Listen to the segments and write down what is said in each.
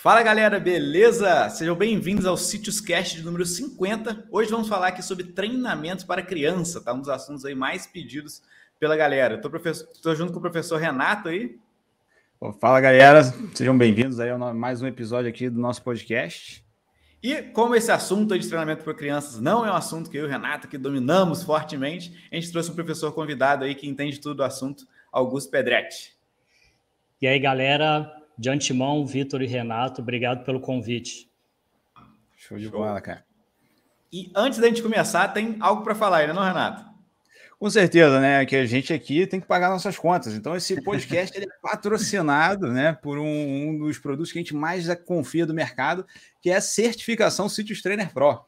Fala galera, beleza? Sejam bem-vindos ao Sítios Cast de número 50. Hoje vamos falar aqui sobre treinamento para criança, tá? Um dos assuntos aí mais pedidos pela galera. Tô junto com o professor Renato aí. Fala galera, sejam bem-vindos aí a mais um episódio aqui do nosso podcast. E como esse assunto de treinamento para crianças não é um assunto que eu e o Renato aqui dominamos fortemente, a gente trouxe um professor convidado aí que entende tudo do assunto, Augusto Pedretti. E aí galera, de antemão, Vitor e Renato, obrigado pelo convite. Show de bola, cara. E antes da gente começar, tem algo para falar aí, não, Renato? Com certeza, né? Que a gente aqui tem que pagar nossas contas. Então, esse podcast ele é patrocinado, né, por um dos produtos que a gente mais confia do mercado, que é a certificação Sítios Trainer Pro.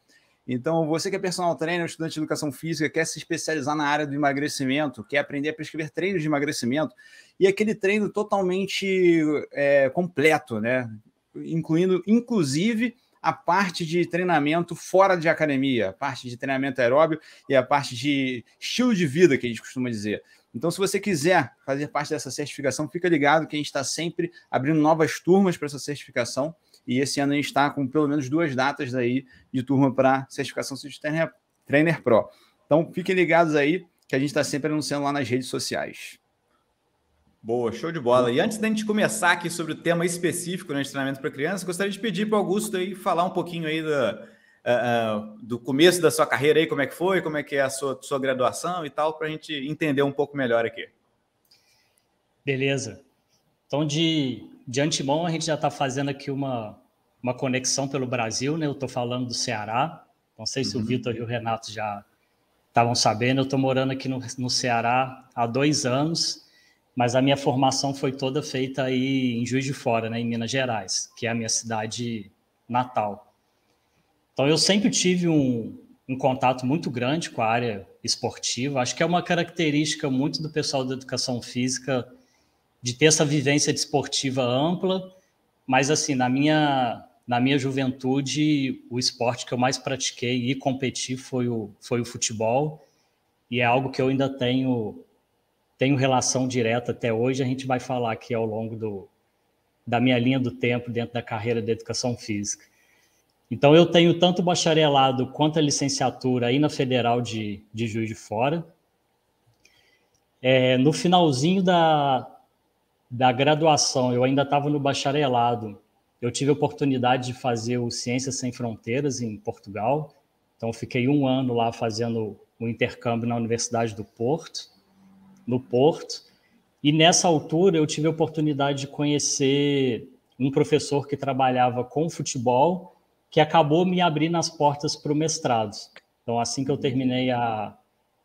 Então, você que é personal trainer, estudante de educação física, quer se especializar na área do emagrecimento, quer aprender a prescrever treinos de emagrecimento, e aquele treino totalmente completo, né? Incluindo, inclusive, a parte de treinamento fora de academia, a parte de treinamento aeróbio e a parte de estilo de vida, que a gente costuma dizer. Então, se você quiser fazer parte dessa certificação, fica ligado que a gente está sempre abrindo novas turmas para essa certificação. E esse ano a gente está com pelo menos 2 datas aí de turma para certificação Sítios Trainer Pro. Então, fiquem ligados aí que a gente está sempre anunciando lá nas redes sociais. Boa, show de bola. E antes da gente começar aqui sobre o tema específico, né, de treinamento para crianças, gostaria de pedir para o Augusto aí falar um pouquinho aí do começo da sua carreira aí, como é que foi, como é que é a sua graduação e tal, para a gente entender um pouco melhor aqui. Beleza. Então, de antemão, a gente já está fazendo aqui uma conexão pelo Brasil, né? Eu estou falando do Ceará. Não sei se o Vitor e o Renato já estavam sabendo. Eu estou morando aqui no Ceará há 2 anos, mas a minha formação foi toda feita aí em Juiz de Fora, né? Em Minas Gerais, que é a minha cidade natal. Então, eu sempre tive um contato muito grande com a área esportiva. Acho que é uma característica muito do pessoal da educação física de ter essa vivência desportiva ampla, mas assim, na minha juventude, o esporte que eu mais pratiquei e competi foi o futebol, e é algo que eu ainda tenho relação direta até hoje. A gente vai falar aqui ao longo da minha linha do tempo dentro da carreira de educação física. Então, eu tenho tanto o bacharelado quanto a licenciatura aí na Federal de Juiz de Fora. No finalzinho da graduação, eu ainda estava no bacharelado, eu tive a oportunidade de fazer o Ciências Sem Fronteiras em Portugal. Então, eu fiquei 1 ano lá fazendo o intercâmbio na Universidade do Porto, no Porto. E nessa altura, eu tive a oportunidade de conhecer um professor que trabalhava com futebol, que acabou me abrindo as portas para o mestrado. Então, assim que eu terminei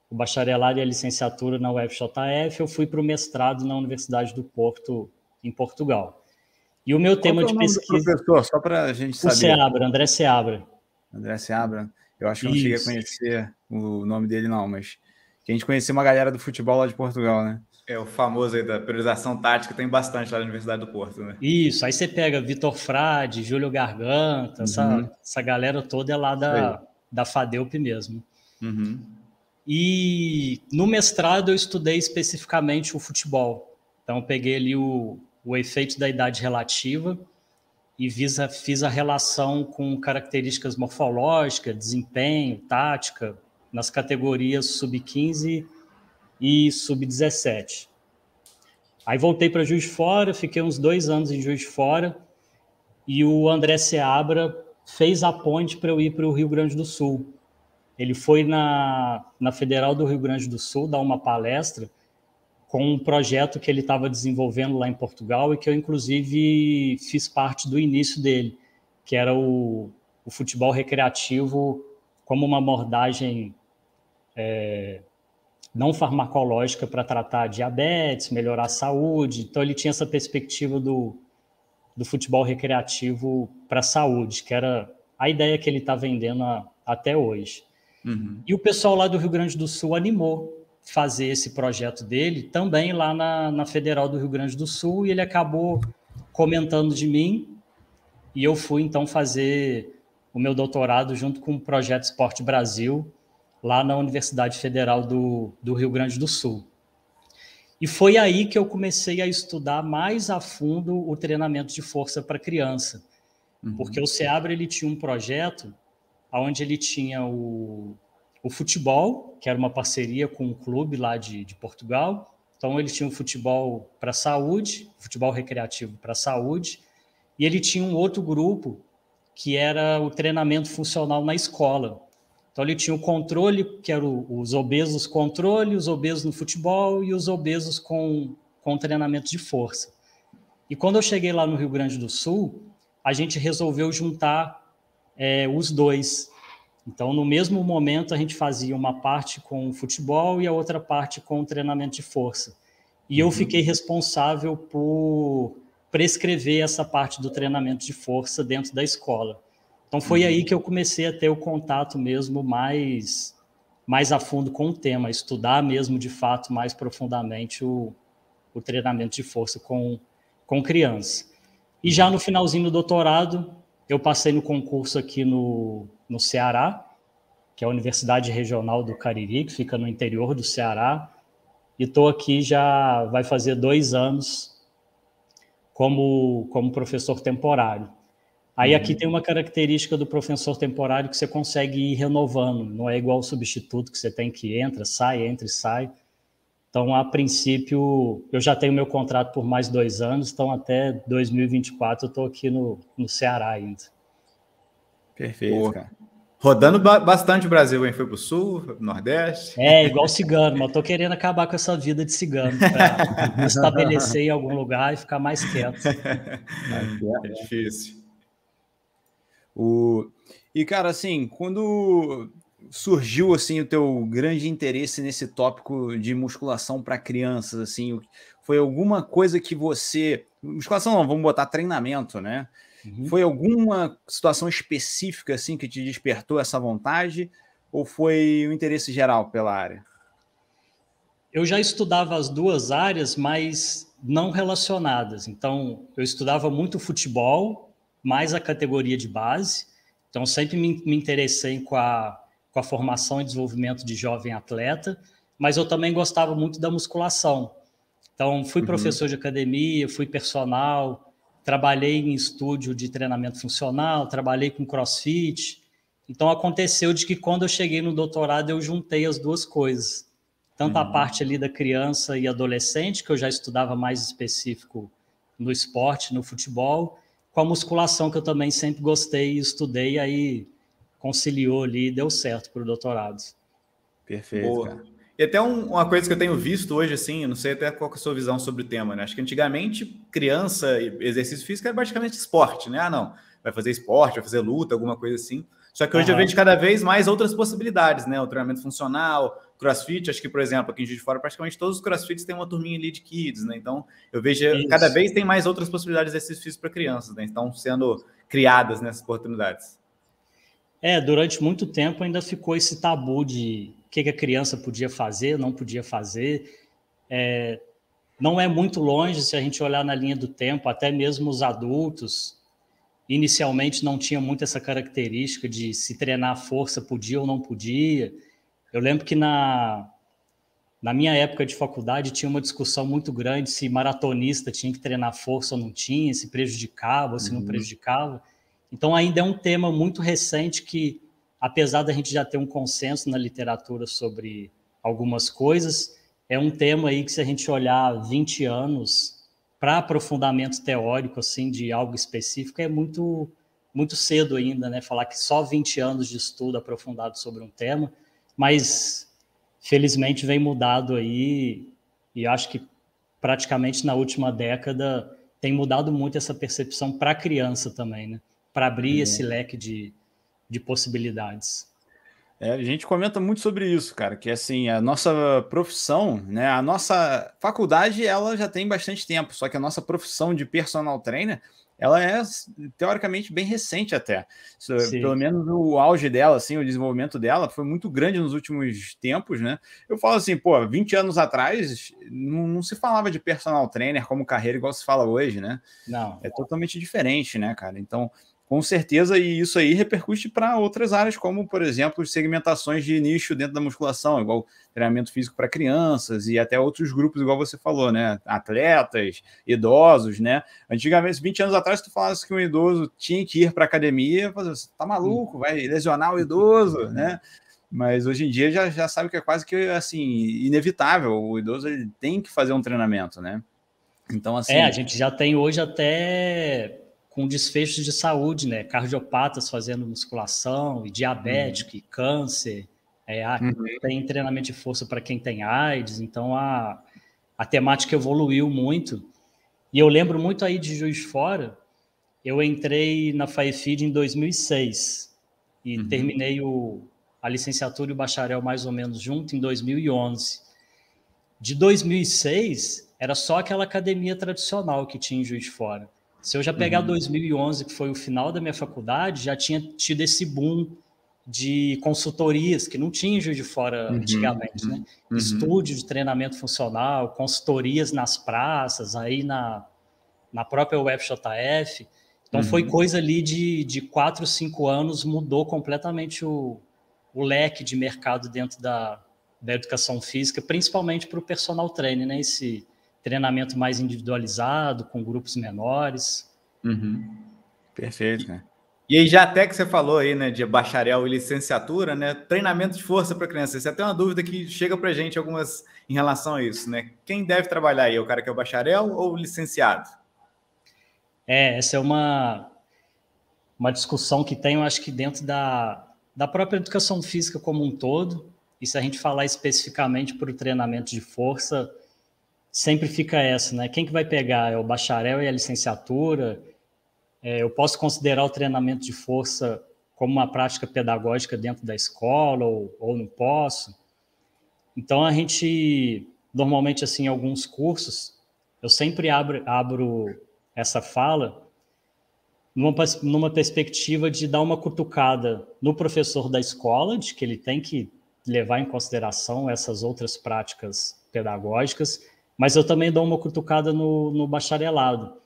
o bacharelado e a licenciatura na UFJF, eu fui para o mestrado na Universidade do Porto, em Portugal. E o meu tema de pesquisa... Qual é o nome do professor, só para a gente saber? André Seabra. André Seabra. Eu acho que eu não cheguei a conhecer o nome dele, não, mas que a gente conhecia uma galera do futebol lá de Portugal, né? É o famoso aí da priorização tática, tem bastante lá na Universidade do Porto, né? Isso, aí você pega Vitor Frade, Júlio Garganta, essa galera toda é lá da FADEUP mesmo. E no mestrado eu estudei especificamente o futebol. Então eu peguei ali o efeito da idade relativa e fiz a relação com características morfológicas, desempenho, tática, nas categorias sub-15 e sub-17. Aí voltei para Juiz de Fora, fiquei uns 2 anos em Juiz de Fora, e o André Seabra fez a ponte para eu ir para o Rio Grande do Sul. Ele foi na Federal do Rio Grande do Sul dar uma palestra com um projeto que ele estava desenvolvendo lá em Portugal e que eu, inclusive, fiz parte do início dele, que era o futebol recreativo como uma abordagem não farmacológica para tratar diabetes, melhorar a saúde. Então, ele tinha essa perspectiva do futebol recreativo para a saúde, que era a ideia que ele está vendendo até hoje. E o pessoal lá do Rio Grande do Sul animou fazer esse projeto dele também lá na Federal do Rio Grande do Sul, e ele acabou comentando de mim, e eu fui então fazer o meu doutorado junto com o Projeto Esporte Brasil, lá na Universidade Federal do Rio Grande do Sul. E foi aí que eu comecei a estudar mais a fundo o treinamento de força para criança. Porque o SEABRA, ele tinha um projeto onde ele tinha o futebol, que era uma parceria com um clube lá de Portugal. Então, ele tinha o futebol para a saúde, futebol recreativo para a saúde, e ele tinha um outro grupo, que era o treinamento funcional na escola. Então, ele tinha o controle, que eram os obesos controle, os obesos no futebol e os obesos com treinamento de força. E quando eu cheguei lá no Rio Grande do Sul, a gente resolveu juntar os dois. Então, no mesmo momento, a gente fazia uma parte com o futebol e a outra parte com o treinamento de força. E eu fiquei responsável por prescrever essa parte do treinamento de força dentro da escola. Então, foi aí que eu comecei a ter o contato mesmo mais a fundo com o tema, estudar mesmo, de fato, mais profundamente o treinamento de força com criança. E já no finalzinho do doutorado, eu passei no concurso aqui no Ceará, que é a Universidade Regional do Cariri, que fica no interior do Ceará, e estou aqui já vai fazer 2 anos como professor temporário. Aí aqui tem uma característica do professor temporário que você consegue ir renovando, não é igual o substituto que você tem que entra e sai. Então, a princípio, eu já tenho meu contrato por mais 2 anos, então até 2024 eu estou aqui no Ceará ainda. Perfeito, cara. Rodando bastante o Brasil, hein? Foi para o Sul, Nordeste. Igual cigano, mas eu tô querendo acabar com essa vida de cigano, para me estabelecer em algum lugar e ficar mais quieto. É difícil. E, cara, assim, quando surgiu, assim, o teu grande interesse nesse tópico de musculação para crianças, assim, foi alguma coisa que você... Musculação não, vamos botar treinamento, né? Foi alguma situação específica, assim, que te despertou essa vontade? Ou foi o interesse geral pela área? Eu já estudava as 2 áreas, mas não relacionadas. Então, eu estudava muito futebol, mais a categoria de base. Então, sempre me interessei com a formação e desenvolvimento de jovem atleta, mas eu também gostava muito da musculação. Então, fui professor de academia, fui personal, trabalhei em estúdio de treinamento funcional, trabalhei com crossfit. Então, aconteceu de que quando eu cheguei no doutorado, eu juntei as 2 coisas. Tanto a parte ali da criança e adolescente, que eu já estudava mais específico no esporte, no futebol, com a musculação, que eu também sempre gostei e estudei, aí conciliou ali e deu certo para o doutorado. Perfeito, cara. E até uma coisa que eu tenho visto hoje, assim, eu não sei até qual é a sua visão sobre o tema, né? Acho que antigamente, criança, exercício físico era praticamente esporte, né? Ah, não, vai fazer esporte, vai fazer luta, alguma coisa assim. Só que hoje eu vejo cada vez mais outras possibilidades, né? O treinamento funcional, crossfit, acho que, por exemplo, aqui em Juiz de Fora, praticamente todos os crossfits têm uma turminha ali de kids, né? Então, eu vejo cada vez tem mais outras possibilidades de exercício físico para crianças, né? Estão sendo criadas nessas oportunidades. Durante muito tempo ainda ficou esse tabu de o que a criança podia fazer, não podia fazer. Não é muito longe, se a gente olhar na linha do tempo, até mesmo os adultos, inicialmente não tinha muito essa característica de se treinar a força podia ou não podia. Eu lembro que na minha época de faculdade tinha uma discussão muito grande se maratonista tinha que treinar força ou não tinha, se prejudicava ou se não prejudicava. Então, ainda é um tema muito recente que, apesar da gente já ter um consenso na literatura sobre algumas coisas, é um tema aí que, se a gente olhar 20 anos para aprofundamento teórico, assim, de algo específico, é muito, muito cedo ainda, né? Falar que só 20 anos de estudo aprofundado sobre um tema, mas, felizmente, vem mudado aí, e acho que praticamente na última década tem mudado muito essa percepção para a criança também, né? Para abrir esse leque de possibilidades. A gente comenta muito sobre isso, cara, que assim, a nossa profissão, né, a nossa faculdade, ela já tem bastante tempo, só que a nossa profissão de personal trainer, ela é teoricamente bem recente até. Pelo menos o auge dela, assim, o desenvolvimento dela foi muito grande nos últimos tempos, né? Eu falo assim, 20 anos atrás não se falava de personal trainer como carreira igual se fala hoje, né? Não. É totalmente diferente, né, cara? Então, com certeza, e isso aí repercute para outras áreas, como, por exemplo, segmentações de nicho dentro da musculação, igual treinamento físico para crianças e até outros grupos, igual você falou, né? Atletas, idosos, né? Antigamente, 20 anos atrás, tu falasse que um idoso tinha que ir para a academia, você tá maluco, vai lesionar o idoso, né? Mas hoje em dia já sabe que é quase que assim, inevitável. O idoso ele tem que fazer um treinamento, né? Então, assim. A gente já tem hoje até com desfechos de saúde, né? Cardiopatas fazendo musculação, e diabético, e câncer. Tem treinamento de força para quem tem AIDS. Então, a temática evoluiu muito. E eu lembro muito aí de Juiz de Fora. Eu entrei na FAEFID em 2006 e terminei a licenciatura e o bacharel mais ou menos junto em 2011. De 2006, era só aquela academia tradicional que tinha em Juiz de Fora. Se eu já pegar 2011, que foi o final da minha faculdade, já tinha tido esse boom de consultorias, que não tinha em Juiz de Fora antigamente, né? Estúdio de treinamento funcional, consultorias nas praças, aí na própria UFJF. Então, foi coisa ali de 4, 5 anos, mudou completamente o leque de mercado dentro da educação física, principalmente para o personal training, né? Esse treinamento mais individualizado, com grupos menores. Perfeito, né? E aí, já até que você falou aí, né, de bacharel e licenciatura, né, treinamento de força para criança, isso é até uma dúvida que chega para a gente algumas em relação a isso, né? Quem deve trabalhar aí, o cara que é o bacharel ou o licenciado? Essa é uma discussão que tem, eu acho que dentro da própria educação física como um todo, e se a gente falar especificamente para o treinamento de força, sempre fica essa, né? Quem que vai pegar? É o bacharel e a licenciatura? Eu posso considerar o treinamento de força como uma prática pedagógica dentro da escola ou não posso? Então, a gente, normalmente, assim, em alguns cursos, eu sempre abro essa fala numa perspectiva de dar uma cutucada no professor da escola, de que ele tem que levar em consideração essas outras práticas pedagógicas, mas eu também dou uma cutucada no bacharelado,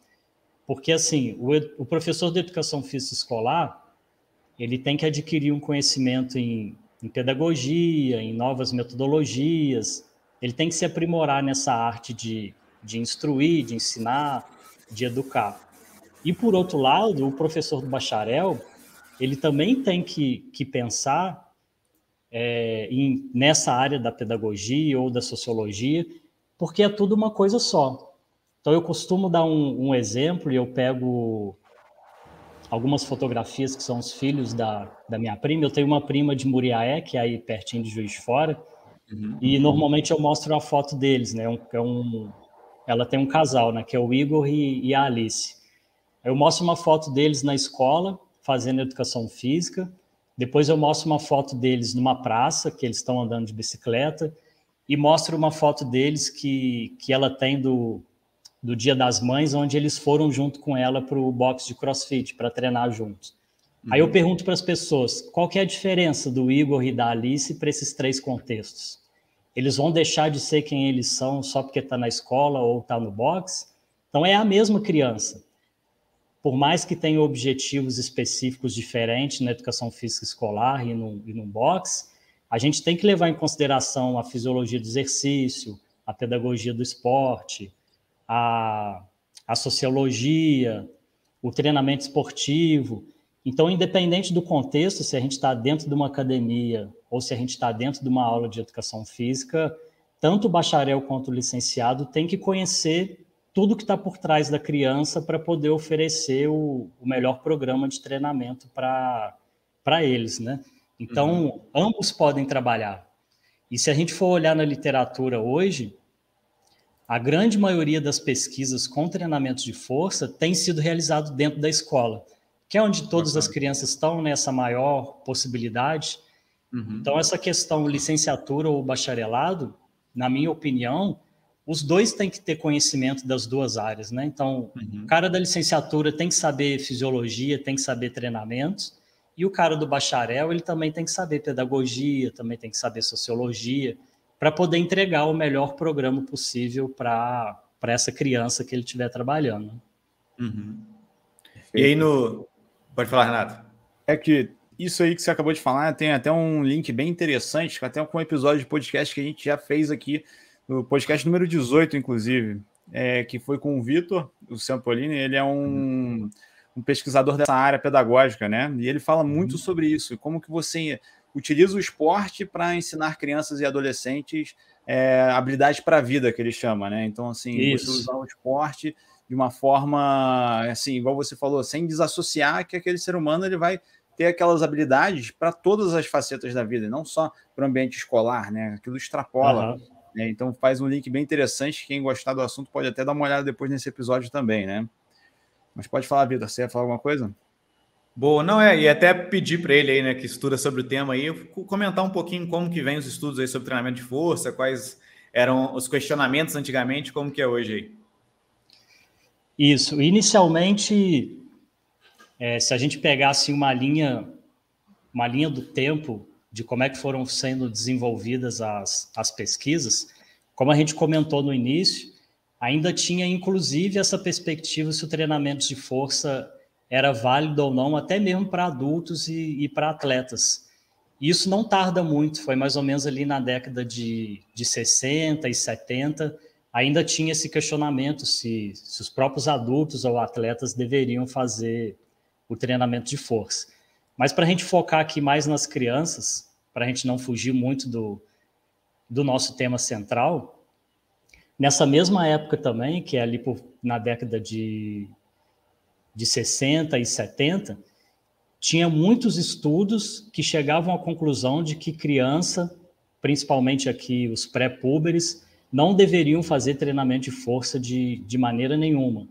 porque assim, o professor de educação física escolar, ele tem que adquirir um conhecimento em pedagogia, em novas metodologias, ele tem que se aprimorar nessa arte de instruir, de ensinar, de educar. E, por outro lado, o professor do bacharel, ele também tem que pensar nessa área da pedagogia ou da sociologia, porque é tudo uma coisa só. Então, eu costumo dar um exemplo, e eu pego algumas fotografias que são os filhos da minha prima. Eu tenho uma prima de Muriaé, que é aí pertinho de Juiz de Fora, e normalmente eu mostro a foto deles, né? Ela tem um casal, né? Que é o Igor e a Alice. Eu mostro uma foto deles na escola, fazendo educação física. Depois eu mostro uma foto deles numa praça, que eles estão andando de bicicleta. E mostro uma foto deles que ela tem do Dia das Mães, onde eles foram junto com ela para o box de CrossFit, para treinar juntos. Aí eu pergunto para as pessoas, qual que é a diferença do Igor e da Alice para esses 3 contextos? Eles vão deixar de ser quem eles são só porque está na escola ou está no box? Então é a mesma criança. Por mais que tenha objetivos específicos diferentes na educação física escolar e no box, a gente tem que levar em consideração a fisiologia do exercício, a pedagogia do esporte, a sociologia, o treinamento esportivo. Então, independente do contexto, se a gente está dentro de uma academia ou se a gente está dentro de uma aula de educação física, tanto o bacharel quanto o licenciado tem que conhecer tudo que está por trás da criança para poder oferecer o melhor programa de treinamento para eles, né? Então, ambos podem trabalhar. E se a gente for olhar na literatura hoje, a grande maioria das pesquisas com treinamentos de força tem sido realizado dentro da escola, que é onde todas as crianças estão nessa maior possibilidade. Então, essa questão licenciatura ou bacharelado, na minha opinião, os dois têm que ter conhecimento das duas áreas, né? Então, o cara da licenciatura tem que saber fisiologia, tem que saber treinamentos, e o cara do bacharel, ele também tem que saber pedagogia, também tem que saber sociologia, para poder entregar o melhor programa possível para essa criança que ele estiver trabalhando. E aí, Pode falar, Renato. É que isso aí que você acabou de falar tem até um link bem interessante, até com um episódio de podcast que a gente já fez aqui, no podcast número 18, inclusive, que foi com o Vitor, o Sampolini. Ele é um pesquisador dessa área pedagógica, né? E ele fala muito sobre isso, como que você utiliza o esporte para ensinar crianças e adolescentes habilidades para a vida, que ele chama, né? Então, assim, você usar o esporte de uma forma, assim, igual você falou, sem desassociar que aquele ser humano ele vai ter aquelas habilidades para todas as facetas da vida, não só para o ambiente escolar, né? Aquilo extrapola. Né? Então faz um link bem interessante. Quem gostar do assunto pode até dar uma olhada depois nesse episódio também, né? Mas pode falar, Vitor, você ia falar alguma coisa? Boa, não e até pedir para ele aí, né, que estuda sobre o tema aí, comentar um pouquinho como que vem os estudos aí sobre treinamento de força, quais eram os questionamentos antigamente, como que é hoje aí. Isso, inicialmente, se a gente pegasse uma linha do tempo de como é que foram sendo desenvolvidas as pesquisas, como a gente comentou no início, ainda tinha inclusive essa perspectiva se o treinamento de força era válido ou não, até mesmo para adultos e para atletas. Isso não tarda muito, foi mais ou menos ali na década de 60 e 70, ainda tinha esse questionamento se os próprios adultos ou atletas deveriam fazer o treinamento de força. Mas para a gente focar aqui mais nas crianças, para a gente não fugir muito do nosso tema central, nessa mesma época também, que é ali na década de 60 e 70, tinha muitos estudos que chegavam à conclusão de que criança, principalmente aqui os pré-púberes, não deveriam fazer treinamento de força de maneira nenhuma.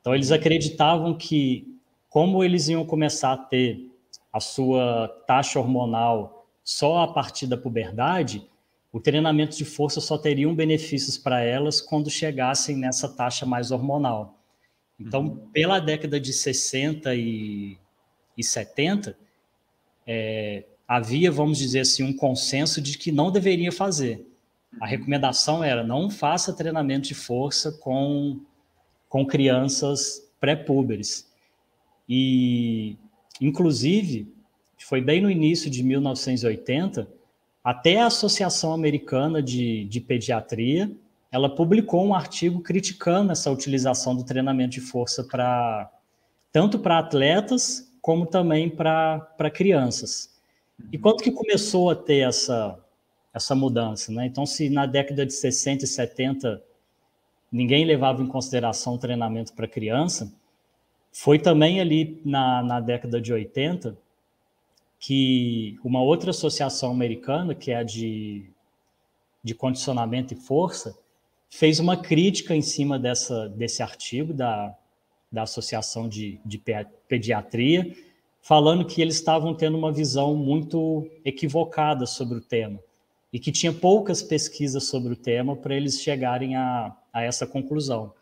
Então, eles acreditavam que, como eles iam começar a ter a sua taxa hormonal só a partir da puberdade, o treinamento de força só teria benefícios para elas quando chegassem nessa taxa mais hormonal. Então, pela década de 60 e 70, havia, vamos dizer assim, um consenso de que não deveria fazer. A recomendação era não faça treinamento de força com crianças pré-púberes. E, inclusive, foi bem no início de 1980, até a Associação Americana de Pediatria, ela publicou um artigo criticando essa utilização do treinamento de força tanto para atletas como também para crianças. E quando que começou a ter essa mudança, né? Então, se na década de 60 e 70 ninguém levava em consideração o treinamento para criança, foi também ali na década de 80 que uma outra associação americana, que é a de condicionamento e força, fez uma crítica em cima desse artigo da Associação de Pediatria, falando que eles estavam tendo uma visão muito equivocada sobre o tema e que tinha poucas pesquisas sobre o tema para eles chegarem a essa conclusão.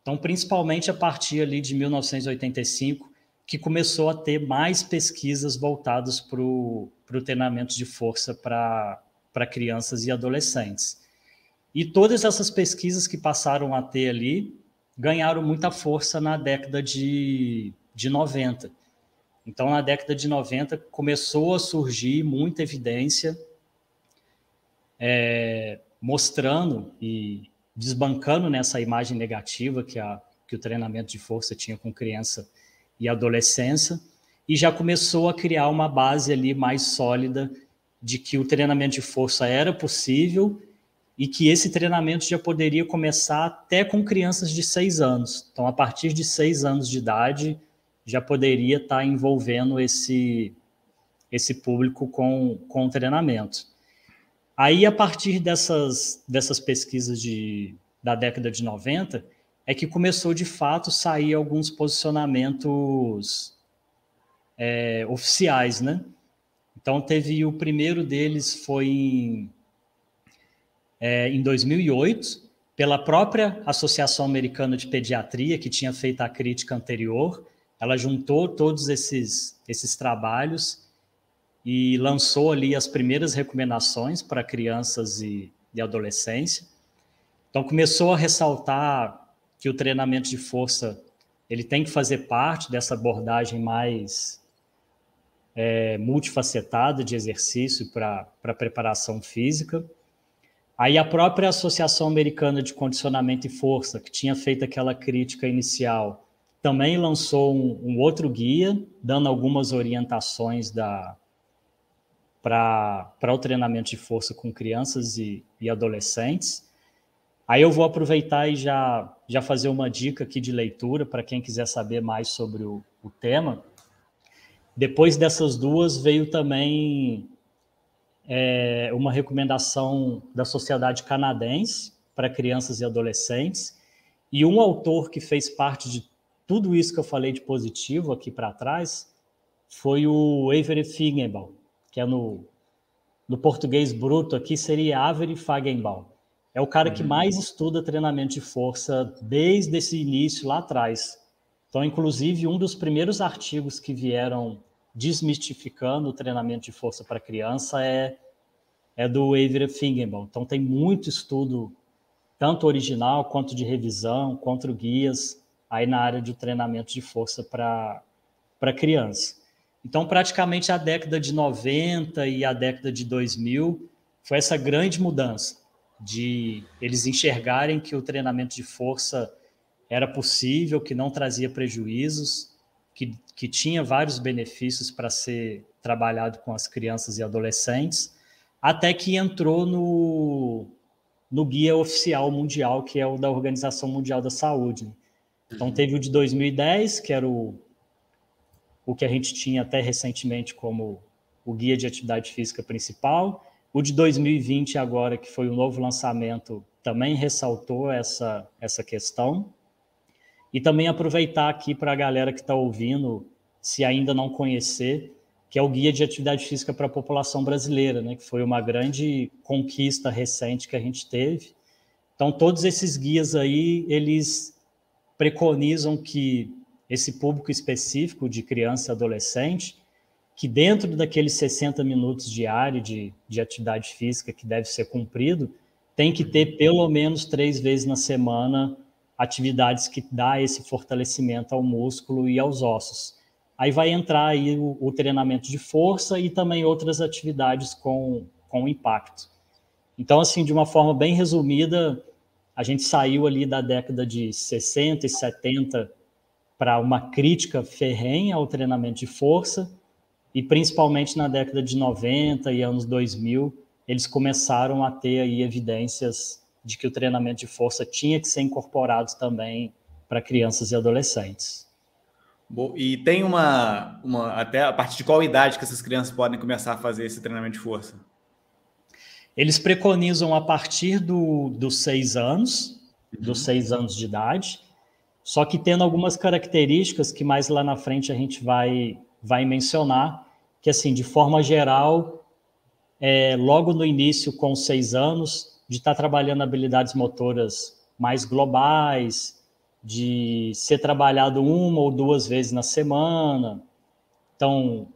Então, principalmente a partir ali de 1985, que começou a ter mais pesquisas voltadas para o treinamento de força para crianças e adolescentes. E todas essas pesquisas que passaram a ter ali ganharam muita força na década de 90. Então, na década de 90, começou a surgir muita evidência mostrando e desbancando nessa imagem negativa que o treinamento de força tinha com criança e adolescência, e já começou a criar uma base ali mais sólida de que o treinamento de força era possível e que esse treinamento já poderia começar até com crianças de 6 anos. Então, a partir de 6 anos de idade, já poderia estar envolvendo esse público com o treinamento. Aí, a partir dessas pesquisas da década de 90, é que começou, de fato, sair alguns posicionamentos oficiais, né? Então, teve o primeiro deles foi em 2008, pela própria Associação Americana de Pediatria, que tinha feito a crítica anterior. Ela juntou todos esses trabalhos e lançou ali as primeiras recomendações para crianças e adolescência. Então, começou a ressaltar que o treinamento de força ele tem que fazer parte dessa abordagem mais multifacetada de exercício para preparação física. Aí a própria Associação Americana de Condicionamento e Força, que tinha feito aquela crítica inicial, também lançou um outro guia, dando algumas orientações para o treinamento de força com crianças e adolescentes. Aí eu vou aproveitar e já fazer uma dica aqui de leitura para quem quiser saber mais sobre o tema. Depois dessas duas, veio também uma recomendação da Sociedade Canadense para crianças e adolescentes, e um autor que fez parte de tudo isso que eu falei de positivo aqui para trás foi o Avery Feigenbaum, que é no português bruto aqui seria Avery Feigenbaum. É o cara que mais estuda treinamento de força desde esse início lá atrás. Então, inclusive, um dos primeiros artigos que vieram desmistificando o treinamento de força para criança é do Avery Feigenbaum. Então, tem muito estudo, tanto original quanto de revisão, quanto guias, aí na área de treinamento de força para criança. Então, praticamente a década de 90 e a década de 2000 foi essa grande mudança de eles enxergarem que o treinamento de força era possível, que não trazia prejuízos, que tinha vários benefícios para ser trabalhado com as crianças e adolescentes, até que entrou no guia oficial mundial, que é o da Organização Mundial da Saúde. Então, teve o de 2010, que era o que a gente tinha até recentemente como o guia de atividade física principal. O de 2020 agora, que foi o novo lançamento, também ressaltou essa questão. E também aproveitar aqui para a galera que está ouvindo, se ainda não conhecer, que é o Guia de Atividade Física para a População Brasileira, né, que foi uma grande conquista recente que a gente teve. Então, todos esses guias aí, eles preconizam que esse público específico de criança e adolescente, que dentro daqueles 60 minutos diários de atividade física que deve ser cumprido, tem que ter pelo menos 3 vezes na semana atividades que dá esse fortalecimento ao músculo e aos ossos. Aí vai entrar aí o treinamento de força e também outras atividades com impacto. Então, assim, de uma forma bem resumida, a gente saiu ali da década de 60 e 70 para uma crítica ferrenha ao treinamento de força, e principalmente na década de 90 e anos 2000, eles começaram a ter aí evidências de que o treinamento de força tinha que ser incorporado também para crianças e adolescentes. Bom, e tem até a partir de qual idade que essas crianças podem começar a fazer esse treinamento de força? Eles preconizam a partir dos 6 anos, dos 6 anos de idade, só que tendo algumas características que mais lá na frente a gente vai mencionar, que assim, de forma geral, logo no início, com 6 anos, de estar trabalhando habilidades motoras mais globais, de ser trabalhado 1 ou 2 vezes na semana. Então,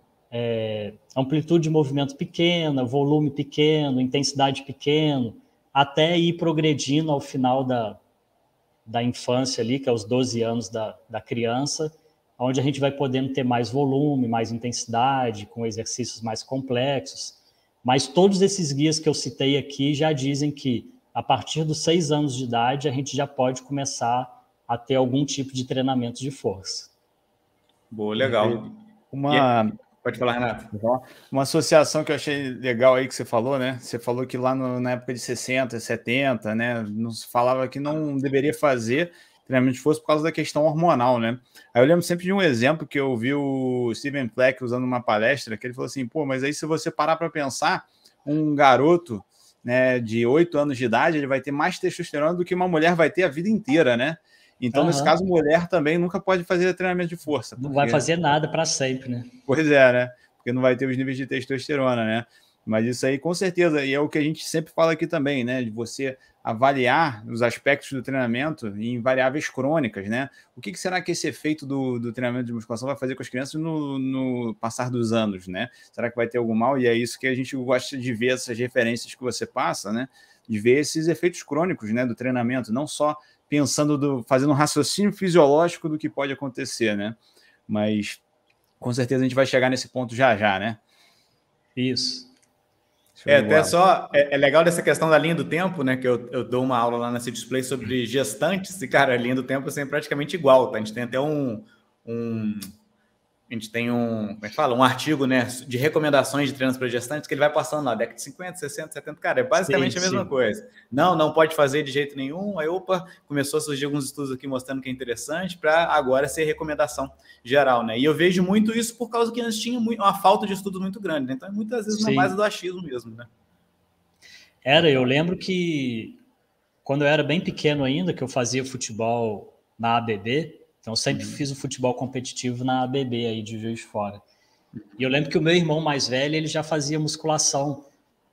amplitude de movimento pequena, volume pequeno, intensidade pequeno, até ir progredindo ao final da infância ali, que é os 12 anos da criança, onde a gente vai podendo ter mais volume, mais intensidade, com exercícios mais complexos. Mas todos esses guias que eu citei aqui já dizem que, a partir dos 6 anos de idade, a gente já pode começar a ter algum tipo de treinamento de força. Boa, legal. Pode falar, Renato. Uma associação que eu achei legal aí que você falou, né? Você falou que lá na época de 60, 70, né? Nos falava que não deveria fazer treinamento de força por causa da questão hormonal, né? Aí eu lembro sempre de um exemplo que eu vi o Steven Fleck usando uma palestra, que ele falou assim, pô, mas aí se você parar para pensar, um garoto, né, de 8 anos de idade, ele vai ter mais testosterona do que uma mulher vai ter a vida inteira, né? Então, nesse caso, mulher também nunca pode fazer treinamento de força. Não vai fazer nada para sempre, né? Pois é, né? Porque não vai ter os níveis de testosterona, né? Mas isso aí, com certeza, e é o que a gente sempre fala aqui também, né? De você avaliar os aspectos do treinamento em variáveis crônicas, né? O que será que esse efeito do treinamento de musculação vai fazer com as crianças no passar dos anos, né? Será que vai ter algum mal? E é isso que a gente gosta de ver, essas referências que você passa, né? De ver esses efeitos crônicos, né? Do treinamento, não só pensando, fazendo um raciocínio fisiológico do que pode acontecer, né? Mas com certeza a gente vai chegar nesse ponto já, né? Isso. Até só, é legal dessa questão da linha do tempo, né? Que eu dou uma aula lá na City Display sobre gestantes, e, cara, a linha do tempo é sempre praticamente igual, tá? A gente tem até a gente tem como é que fala? Um artigo, né, de recomendações de treinos para gestantes que ele vai passando lá, década de 50, 60, 70, cara, é basicamente a mesma coisa. Não pode fazer de jeito nenhum. Aí, começou a surgir alguns estudos aqui mostrando que é interessante para agora ser recomendação geral, né? E eu vejo muito isso por causa que antes tinha uma falta de estudos muito grande, né? Então, muitas vezes não é mais do achismo mesmo, né? Eu lembro que quando eu era bem pequeno ainda, que eu fazia futebol na ABB, então eu sempre fiz o futebol competitivo na ABB aí de Juiz de Fora. E eu lembro que o meu irmão mais velho, ele já fazia musculação.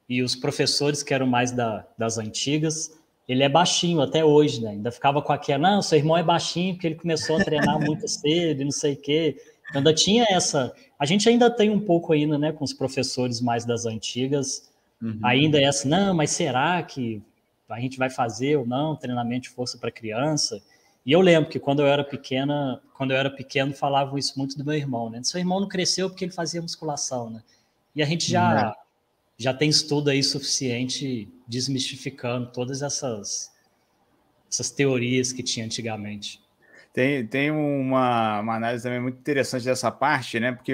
E os professores que eram mais das antigas, ele é baixinho até hoje, né? Ainda ficava com aquela, não, seu irmão é baixinho porque ele começou a treinar muito cedo e não sei o quê. Então ainda tinha essa... A gente ainda tem um pouco ainda, né, com os professores mais das antigas, ainda é essa, não, mas será que a gente vai fazer ou não treinamento de força para criança? E eu lembro que quando eu era pequeno, falavam isso muito do meu irmão, né? Seu irmão não cresceu porque ele fazia musculação, né? E a gente já tem estudo aí suficiente desmistificando todas essas teorias que tinha antigamente. Tem uma análise também muito interessante dessa parte, né? Porque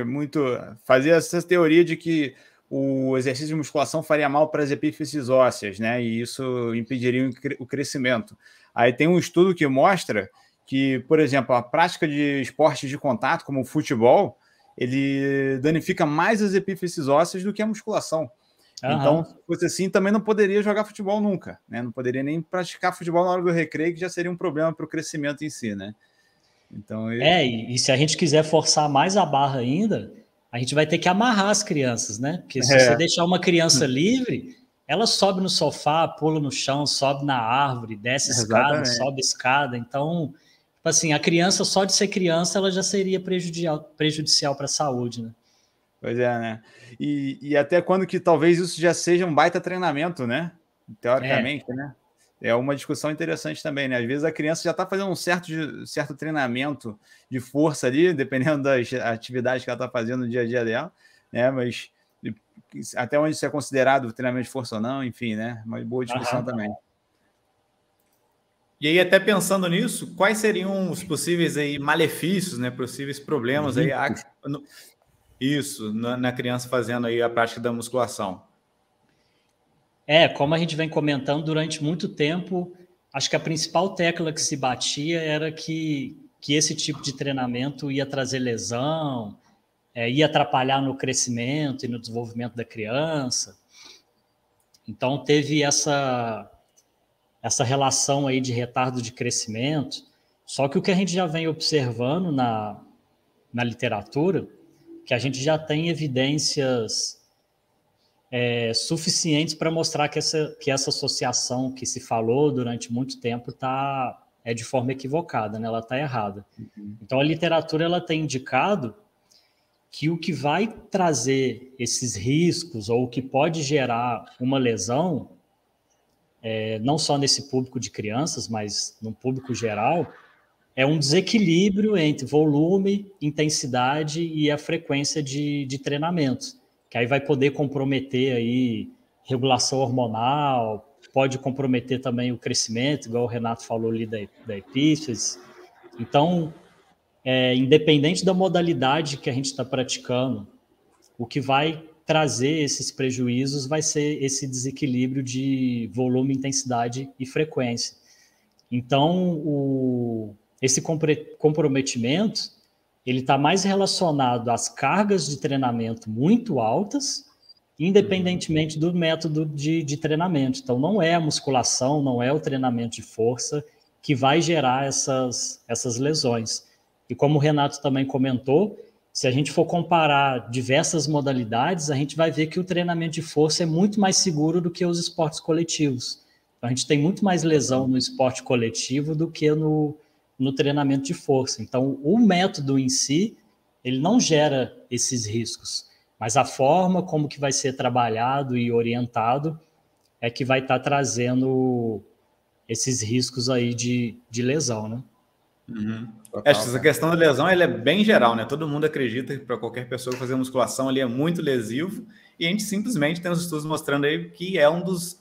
fazia essa teoria de que o exercício de musculação faria mal para as epífises ósseas, né? E isso impediria o crescimento. Aí tem um estudo que mostra que, por exemplo, a prática de esportes de contato, como o futebol, ele danifica mais as epífises ósseas do que a musculação. Então, se fosse assim, também não poderia jogar futebol nunca, né? Não poderia nem praticar futebol na hora do recreio, que já seria um problema para o crescimento em si, né? Então, e se a gente quiser forçar mais a barra ainda, a gente vai ter que amarrar as crianças, né? Porque se você deixar uma criança livre, ela sobe no sofá, pula no chão, sobe na árvore, desce escada, sobe escada. Então, tipo assim, a criança, só de ser criança, ela já seria prejudicial para a saúde, né? Pois é, né? E até quando que talvez isso já seja um baita treinamento, né? Teoricamente, né? É uma discussão interessante também, né? Às vezes a criança já está fazendo um certo treinamento de força ali, dependendo das atividades que ela está fazendo no dia a dia dela, né? Mas até onde isso é considerado treinamento de força ou não, enfim, né? Uma boa discussão também. E aí, até pensando nisso, quais seriam os possíveis aí malefícios, né? Possíveis problemas aí na criança fazendo aí a prática da musculação? Como a gente vem comentando durante muito tempo, acho que a principal tecla que se batia era que esse tipo de treinamento ia trazer lesão, ia atrapalhar no crescimento e no desenvolvimento da criança. Então, teve essa relação aí de retardo de crescimento. Só que o que a gente já vem observando na literatura, que a gente já tem evidências suficientes para mostrar que essa associação que se falou durante muito tempo é de forma equivocada, né? Ela está errada. Então, a literatura ela tem indicado que o que vai trazer esses riscos ou o que pode gerar uma lesão, não só nesse público de crianças, mas no público geral, é um desequilíbrio entre volume, intensidade e a frequência de treinamento, que aí vai poder comprometer aí regulação hormonal, pode comprometer também o crescimento, igual o Renato falou ali da epífise. Então, independente da modalidade que a gente está praticando, o que vai trazer esses prejuízos vai ser esse desequilíbrio de volume, intensidade e frequência. Então, esse comprometimento ele está mais relacionado às cargas de treinamento muito altas, independentemente do método de treinamento. Então, não é a musculação, não é o treinamento de força que vai gerar essas lesões. E como o Renato também comentou, se a gente for comparar diversas modalidades, a gente vai ver que o treinamento de força é muito mais seguro do que os esportes coletivos. Então, a gente tem muito mais lesão no esporte coletivo do que no treinamento de força. Então, o método em si, ele não gera esses riscos, mas a forma como que vai ser trabalhado e orientado é que vai estar trazendo esses riscos aí de lesão, né? Uhum. Essa questão da lesão ela é bem geral, né? Todo mundo acredita que para qualquer pessoa fazer musculação ali é muito lesivo, e a gente simplesmente tem os estudos mostrando aí que é um dos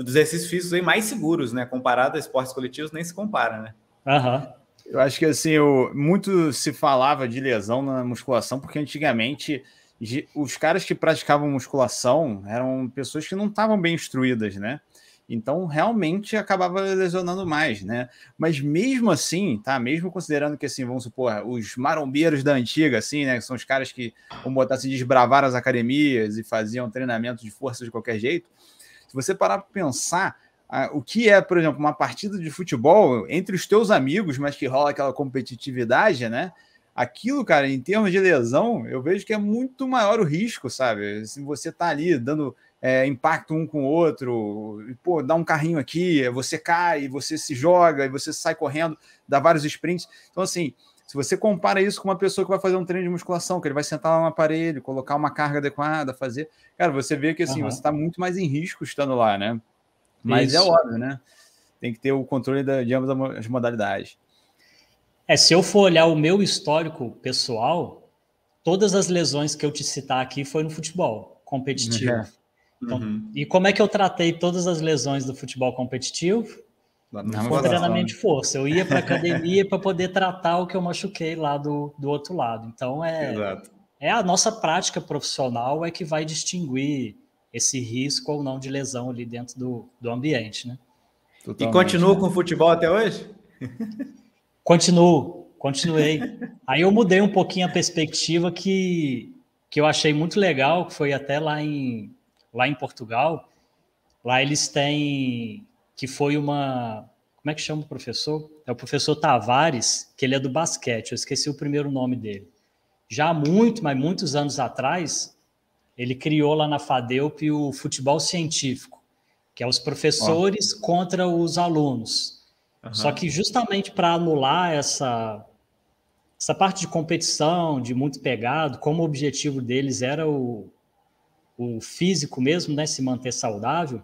exercícios físicos aí mais seguros, né? Comparado a esportes coletivos, nem se compara, né? Eu acho que assim, muito se falava de lesão na musculação, porque antigamente os caras que praticavam musculação eram pessoas que não estavam bem instruídas, né? Então, realmente acabava lesionando mais, né? Mas mesmo assim, tá? Mesmo considerando que, assim, vamos supor, os marombeiros da antiga, assim, né? Que são os caras que, vamos botar assim, desbravaram as academias e faziam treinamento de força de qualquer jeito. Se você parar para pensar, o que é, por exemplo, uma partida de futebol entre os teus amigos, mas que rola aquela competitividade, né? Aquilo, cara, em termos de lesão, eu vejo que é muito maior o risco, sabe? Se você tá ali dando impacto um com o outro, e, pô, dá um carrinho aqui, você cai, você se joga, e você sai correndo, dá vários sprints. Então, assim, se você compara isso com uma pessoa que vai fazer um treino de musculação, que ele vai sentar lá no aparelho, colocar uma carga adequada, fazer... Cara, você vê que, assim, você está muito mais em risco estando lá, né? Mas é óbvio, né? Tem que ter o controle de ambas as modalidades. Se eu for olhar o meu histórico pessoal, todas as lesões que eu te citar aqui foi no futebol competitivo. Então, e como é que eu tratei todas as lesões do futebol competitivo? Com treinamento de força. Eu ia para a academia para poder tratar o que eu machuquei lá do outro lado. Então, a nossa prática profissional é que vai distinguir esse risco ou não de lesão ali dentro do ambiente, né? Totalmente. E continua com o futebol até hoje? Continuei. Aí eu mudei um pouquinho a perspectiva que eu achei muito legal, que foi até lá em Portugal. Lá eles têm, que foi uma... Como é que chama o professor? É o professor Tavares, que ele é do basquete. Eu esqueci o primeiro nome dele. Já há muitos anos atrás, ele criou lá na FADEUP o futebol científico, que é os professores contra os alunos. Só que justamente para anular essa parte de competição, de muito pegado, como o objetivo deles era o físico mesmo, né, se manter saudável,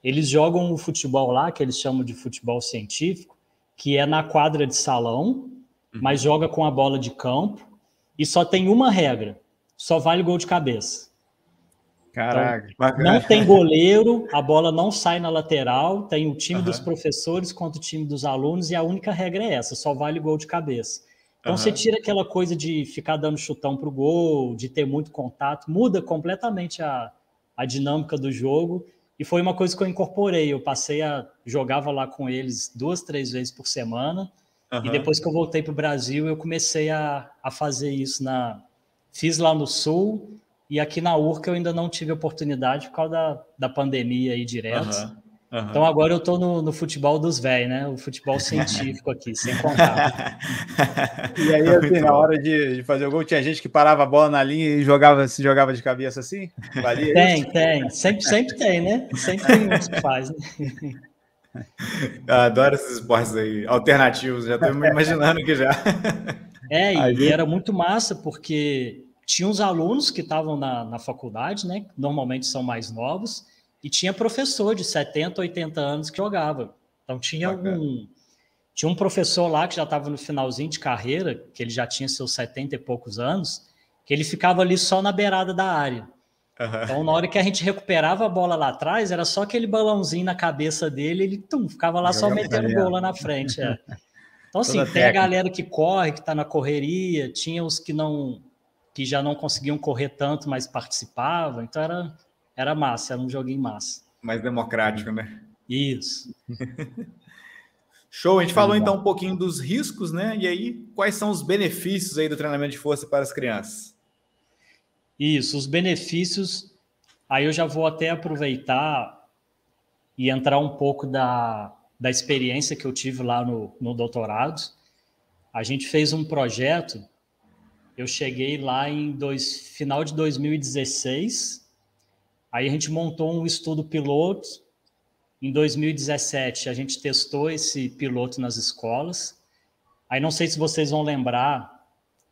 eles jogam o futebol lá, que eles chamam de futebol científico, que é na quadra de salão, mas joga com a bola de campo, e só tem uma regra, só vale gol de cabeça. Caraca. Então, não tem goleiro, a bola não sai na lateral, tem o time dos professores contra o time dos alunos, e a única regra é essa, só vale gol de cabeça. Então, você tira aquela coisa de ficar dando chutão pro gol, de ter muito contato, muda completamente a dinâmica do jogo, e foi uma coisa que eu incorporei. Eu jogava lá com eles 2, 3 vezes por semana, e depois que eu voltei para o Brasil, eu comecei a fazer isso. Fiz lá no Sul, e aqui na Urca eu ainda não tive oportunidade por causa da pandemia aí direto. Então agora eu estou no futebol dos velhos, né? O futebol científico aqui, sem contar. E aí, assim, na hora de fazer o gol, tinha gente que parava a bola na linha e se jogava de cabeça assim? Valia tem. Sempre tem, né? Sempre tem uns que faz, né? Eu adoro esses esportes aí, alternativos, já estou me imaginando que já. E era muito massa, porque tinha uns alunos que estavam na faculdade, né? Que normalmente são mais novos, e tinha professor de 70, 80 anos que jogava. Então tinha um professor lá que já estava no finalzinho de carreira, que ele já tinha seus 70 e poucos anos, que ele ficava ali só na beirada da área. Então, na hora que a gente recuperava a bola lá atrás, era só aquele balãozinho na cabeça dele, ele ficava lá só metendo gol lá na frente. Então, assim, tem a galera que corre, que está na correria, tinha os que já não conseguiam correr tanto, mas participavam. Então, era massa, era um joguinho massa. Mais democrático, né? Isso. Show, a gente falou então um pouquinho dos riscos, né? E aí, quais são os benefícios aí do treinamento de força para as crianças? Isso, os benefícios, aí eu já vou até aproveitar e entrar um pouco da experiência que eu tive lá no doutorado. A gente fez um projeto, eu cheguei lá em final de 2016, aí a gente montou um estudo piloto. Em 2017, a gente testou esse piloto nas escolas. Aí não sei se vocês vão lembrar,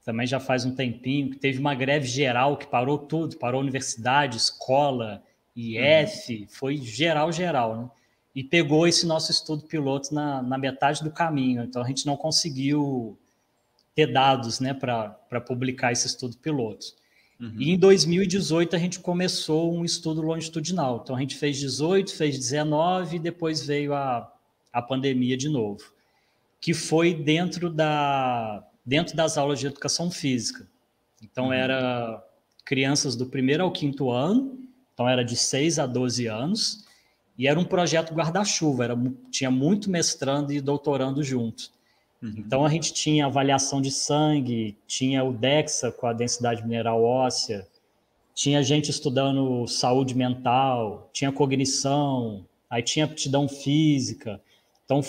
também já faz um tempinho, que teve uma greve geral que parou tudo, parou universidade, escola, IF, foi geral, né? e pegou esse nosso estudo piloto na metade do caminho. Então, a gente não conseguiu ter dados, né, para publicar esse estudo piloto. E em 2018 a gente começou um estudo longitudinal. Então, a gente fez 18, fez 19 e depois veio a pandemia de novo, que foi dentro das aulas de educação física. Então, era crianças do 1º ao 5º ano, então era de 6 a 12 anos, e era um projeto guarda-chuva, tinha muito mestrando e doutorando junto. Então, a gente tinha avaliação de sangue, tinha o DEXA com a densidade mineral óssea, tinha gente estudando saúde mental, tinha cognição, aí tinha aptidão física. Então,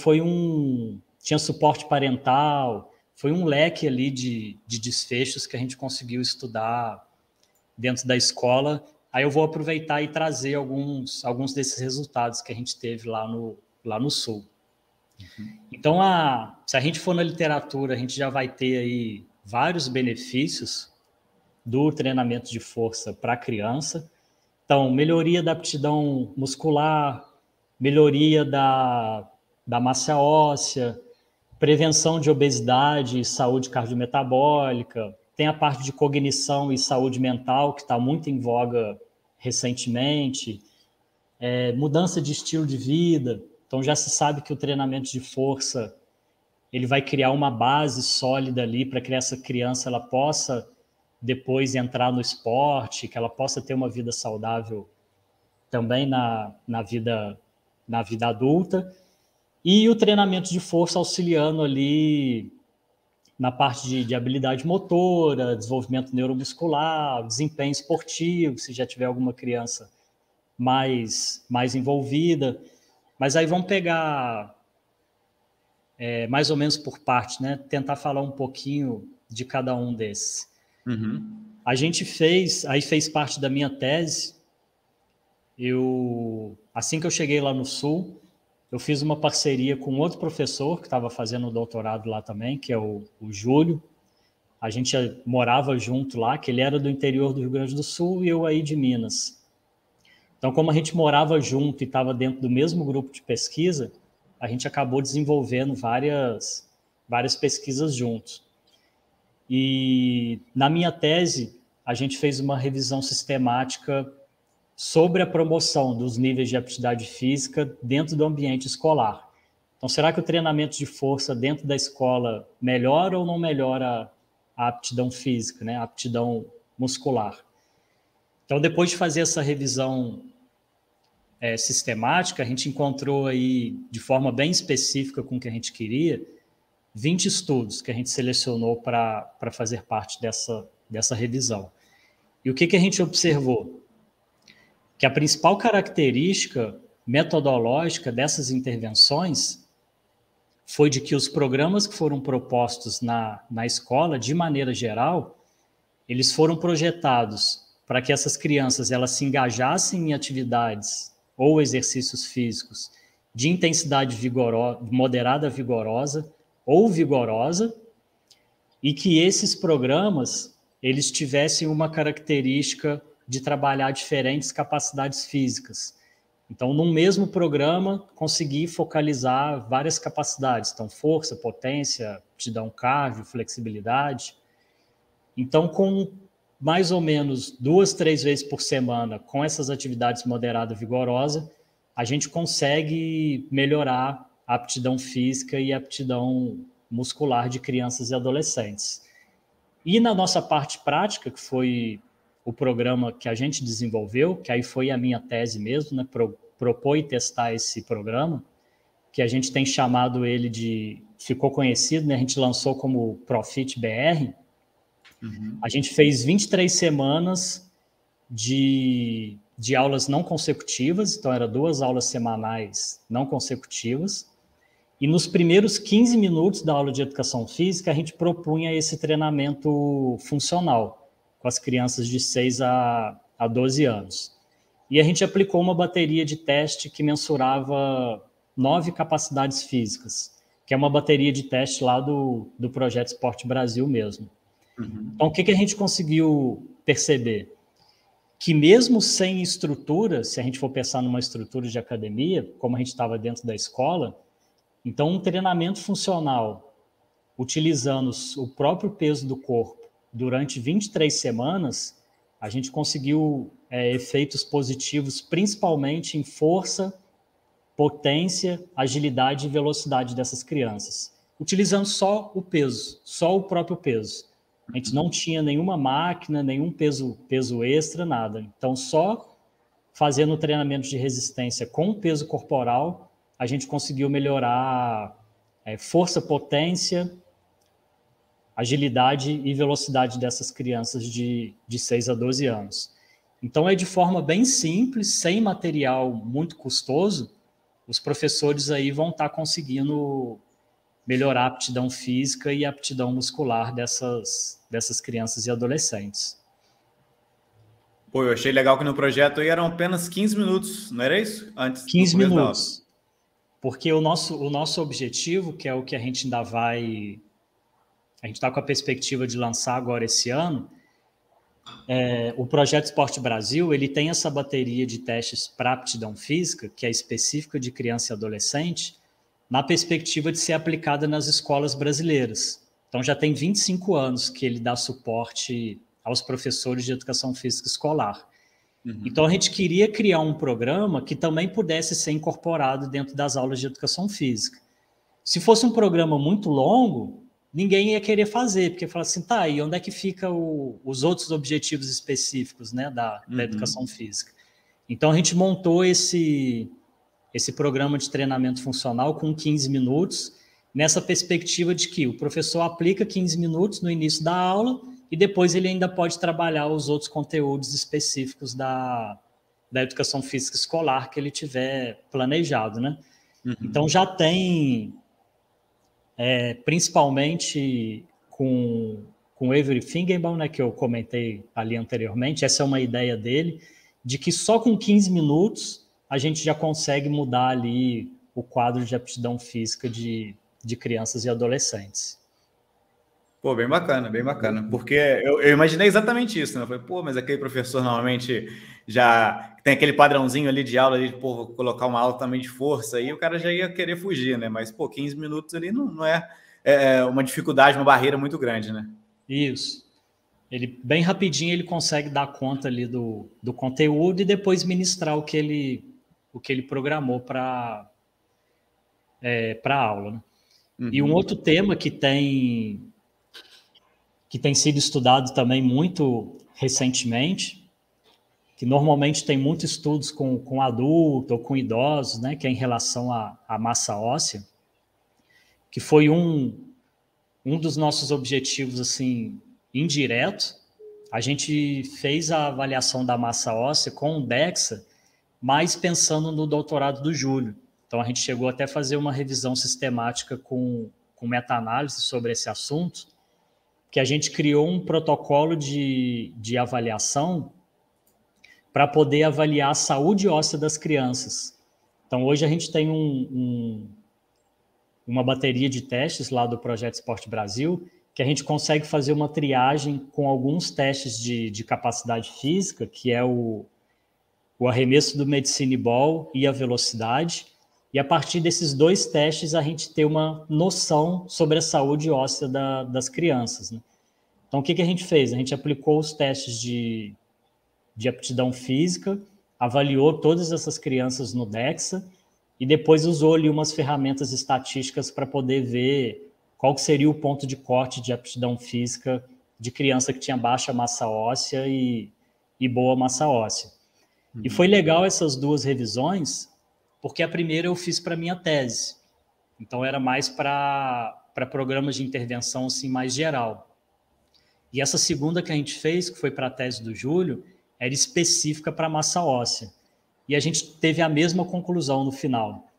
tinha suporte parental, foi um leque ali de desfechos que a gente conseguiu estudar dentro da escola. Aí eu vou aproveitar e trazer alguns desses resultados que a gente teve lá no Sul. Então, se a gente for na literatura, a gente já vai ter aí vários benefícios do treinamento de força para a criança. Então, melhoria da aptidão muscular, melhoria da massa óssea, prevenção de obesidade e saúde cardiometabólica, tem a parte de cognição e saúde mental, que está muito em voga recentemente, mudança de estilo de vida. Então, já se sabe que o treinamento de força ele vai criar uma base sólida ali para que essa criança ela possa depois entrar no esporte, que ela possa ter uma vida saudável também na vida adulta. E o treinamento de força auxiliando ali na parte de habilidade motora, desenvolvimento neuromuscular, desempenho esportivo, se já tiver alguma criança mais envolvida. Mas aí vamos pegar mais ou menos por parte, né? Tentar falar um pouquinho de cada um desses. A gente fez parte da minha tese. Assim que eu cheguei lá no Sul, eu fiz uma parceria com outro professor que estava fazendo o doutorado lá também, que é o Júlio. A gente morava junto lá, que ele era do interior do Rio Grande do Sul e eu aí de Minas. Então, como a gente morava junto e estava dentro do mesmo grupo de pesquisa, a gente acabou desenvolvendo várias pesquisas juntos. E na minha tese, a gente fez uma revisão sistemática sobre a promoção dos níveis de aptidão física dentro do ambiente escolar. Então, será que o treinamento de força dentro da escola melhora ou não melhora a aptidão física, né? A aptidão muscular? Então, depois de fazer essa revisão sistemática, a gente encontrou aí, de forma bem específica com o que a gente queria, 20 estudos que a gente selecionou para fazer parte dessa revisão. E o que a gente observou? Que a principal característica metodológica dessas intervenções foi de que os programas que foram propostos na escola, de maneira geral, eles foram projetados para que essas crianças elas se engajassem em atividades ou exercícios físicos de intensidade moderada a vigorosa ou vigorosa, e que esses programas eles tivessem uma característica de trabalhar diferentes capacidades físicas. Então, num mesmo programa, conseguir focalizar várias capacidades. Então, força, potência, aptidão cardio, flexibilidade. Então, com mais ou menos 2, 3 vezes por semana, com essas atividades moderada e vigorosa, a gente consegue melhorar a aptidão física e a aptidão muscular de crianças e adolescentes. E na nossa parte prática, que foi o programa que a gente desenvolveu, que aí foi a minha tese mesmo, né, propor e testar esse programa, que a gente tem chamado ele ficou conhecido, né, a gente lançou como Profit BR. A gente fez 23 semanas de aulas não consecutivas, então eram 2 aulas semanais não consecutivas, e nos primeiros 15 minutos da aula de educação física, a gente propunha esse treinamento funcional com as crianças de 6 a 12 anos. E a gente aplicou uma bateria de teste que mensurava 9 capacidades físicas, que é uma bateria de teste lá do Projeto Esporte Brasil mesmo. Então, o que a gente conseguiu perceber? que mesmo sem estrutura, se a gente for pensar numa estrutura de academia, como a gente estava dentro da escola, então um treinamento funcional, utilizando o próprio peso do corpo durante 23 semanas, a gente conseguiu efeitos positivos, principalmente em força, potência, agilidade e velocidade dessas crianças, utilizando só o peso, só o próprio peso. A gente não tinha nenhuma máquina, nenhum peso extra, nada. Então, só fazendo treinamento de resistência com o peso corporal, a gente conseguiu melhorar força, potência, agilidade e velocidade dessas crianças de 6 a 12 anos. Então, é de forma bem simples, sem material muito custoso, os professores aí vão estar conseguindo melhorar a aptidão física e a aptidão muscular dessas crianças e adolescentes. Pô, eu achei legal que no projeto aí eram apenas 15 minutos, não era isso? Antes 15 minutos. Porque o nosso objetivo, que é o que a gente ainda vai... A gente está com a perspectiva de lançar agora esse ano, o Projeto Esporte Brasil, ele tem essa bateria de testes para aptidão física, que é específica de criança e adolescente, na perspectiva de ser aplicada nas escolas brasileiras. Então, já tem 25 anos que ele dá suporte aos professores de educação física escolar. Então, a gente queria criar um programa que também pudesse ser incorporado dentro das aulas de educação física. Se fosse um programa muito longo, ninguém ia querer fazer, porque fala assim, tá, e onde é que ficam os outros objetivos específicos, né, da educação física? Então, a gente montou esse programa de treinamento funcional com 15 minutos, nessa perspectiva de que o professor aplica 15 minutos no início da aula e depois ele ainda pode trabalhar os outros conteúdos específicos da educação física escolar que ele tiver planejado, né? Então, já tem... principalmente com o Avery Fingenbaum, né, que eu comentei ali anteriormente, essa é uma ideia dele, de que só com 15 minutos a gente já consegue mudar ali o quadro de aptidão física de crianças e adolescentes. Pô, bem bacana, porque eu imaginei exatamente isso, né? Eu falei, pô, mas aquele professor normalmente já tem aquele padrãozinho ali de aula, ali, pô, vou colocar uma aula também de força, aí o cara já ia querer fugir, né? Mas, pô, 15 minutos ali não é uma dificuldade, uma barreira muito grande, né? Isso. Ele, bem rapidinho, ele consegue dar conta ali do conteúdo e depois ministrar o que ele programou para a aula, né? E um outro tema que tem sido estudado também muito recentemente, que normalmente tem muitos estudos com adulto ou com idosos, né, que é em relação à massa óssea, que foi um dos nossos objetivos assim, indireto. A gente fez a avaliação da massa óssea com o DEXA, mas pensando no doutorado do Júlio. Então, a gente chegou até a fazer uma revisão sistemática com meta-análise sobre esse assunto, que a gente criou um protocolo de avaliação para poder avaliar a saúde óssea das crianças. Então, hoje a gente tem uma bateria de testes lá do Projeto Esporte Brasil, que a gente consegue fazer uma triagem com alguns testes de capacidade física, que é o arremesso do Medicine Ball e a velocidade, e a partir desses dois testes a gente tem uma noção sobre a saúde óssea das crianças, né? Então, o que a gente fez? A gente aplicou os testes de aptidão física, avaliou todas essas crianças no DEXA e depois usou ali umas ferramentas estatísticas para poder ver qual seria o ponto de corte de aptidão física de criança que tinha baixa massa óssea e boa massa óssea. E foi legal essas duas revisões, porque a primeira eu fiz para minha tese. Então, era mais para programas de intervenção assim, mais geral. E essa segunda que a gente fez, que foi para a tese do Júlio, era específica para massa óssea. E a gente teve a mesma conclusão no final.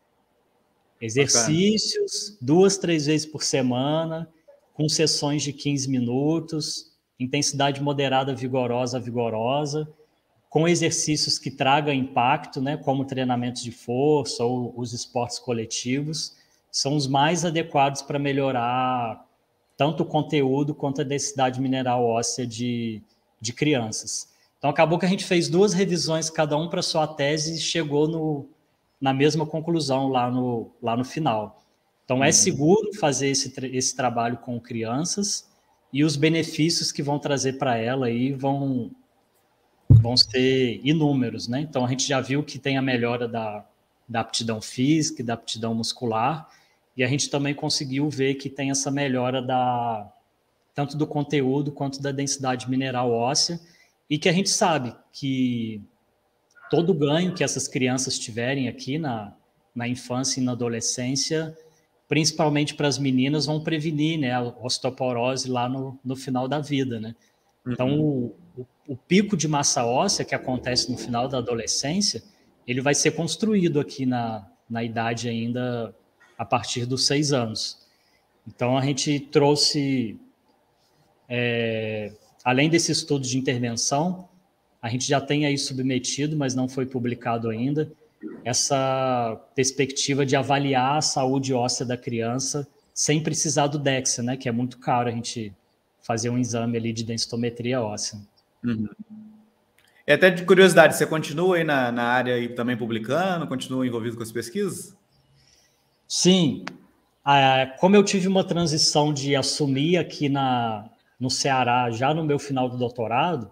Exercícios, 2, 3 vezes por semana, com sessões de 15 minutos, intensidade moderada, vigorosa, com exercícios que tragam impacto, né, como treinamentos de força ou os esportes coletivos, são os mais adequados para melhorar tanto o conteúdo quanto a densidade mineral óssea de crianças. Então, acabou que a gente fez 2 revisões, cada um para sua tese, e chegou na mesma conclusão lá no final. Então, é seguro fazer esse trabalho com crianças, e os benefícios que vão trazer para ela aí vão ser inúmeros, né? Então, a gente já viu que tem a melhora da aptidão física e da aptidão muscular, e a gente também conseguiu ver que tem essa melhora tanto do conteúdo quanto da densidade mineral óssea, e que a gente sabe que todo ganho que essas crianças tiverem aqui na infância e na adolescência, principalmente para as meninas, vão prevenir, né, a osteoporose lá no final da vida, né? Então, o pico de massa óssea que acontece no final da adolescência, ele vai ser construído aqui na idade ainda a partir dos 6 anos. Então, a gente trouxe, além desse estudo de intervenção, a gente já tem aí submetido, mas não foi publicado ainda, essa perspectiva de avaliar a saúde óssea da criança sem precisar do DEXA, né, que é muito caro a gente fazer um exame ali de densitometria óssea. E até de curiosidade, você continua aí na área aí também publicando, continua envolvido com as pesquisas? Sim. Como eu tive uma transição de assumir aqui no Ceará, já no meu final do doutorado,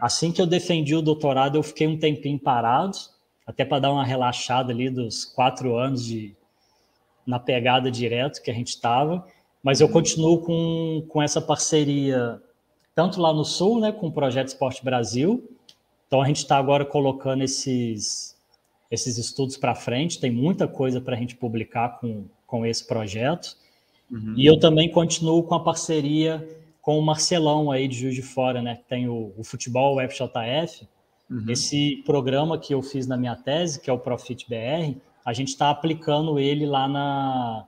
assim que eu defendi o doutorado, eu fiquei um tempinho parado, até para dar uma relaxada ali dos 4 anos na pegada direto que a gente estava, mas eu continuo com essa parceria, tanto lá no Sul, né, com o Projeto Esporte Brasil. Então, a gente está agora colocando esses estudos para frente, tem muita coisa para a gente publicar com esse projeto. E eu também continuo com a parceria com o Marcelão aí de Juiz de Fora, né, que tem o Futebol FJF. Esse programa que eu fiz na minha tese, que é o Profit BR, a gente está aplicando ele lá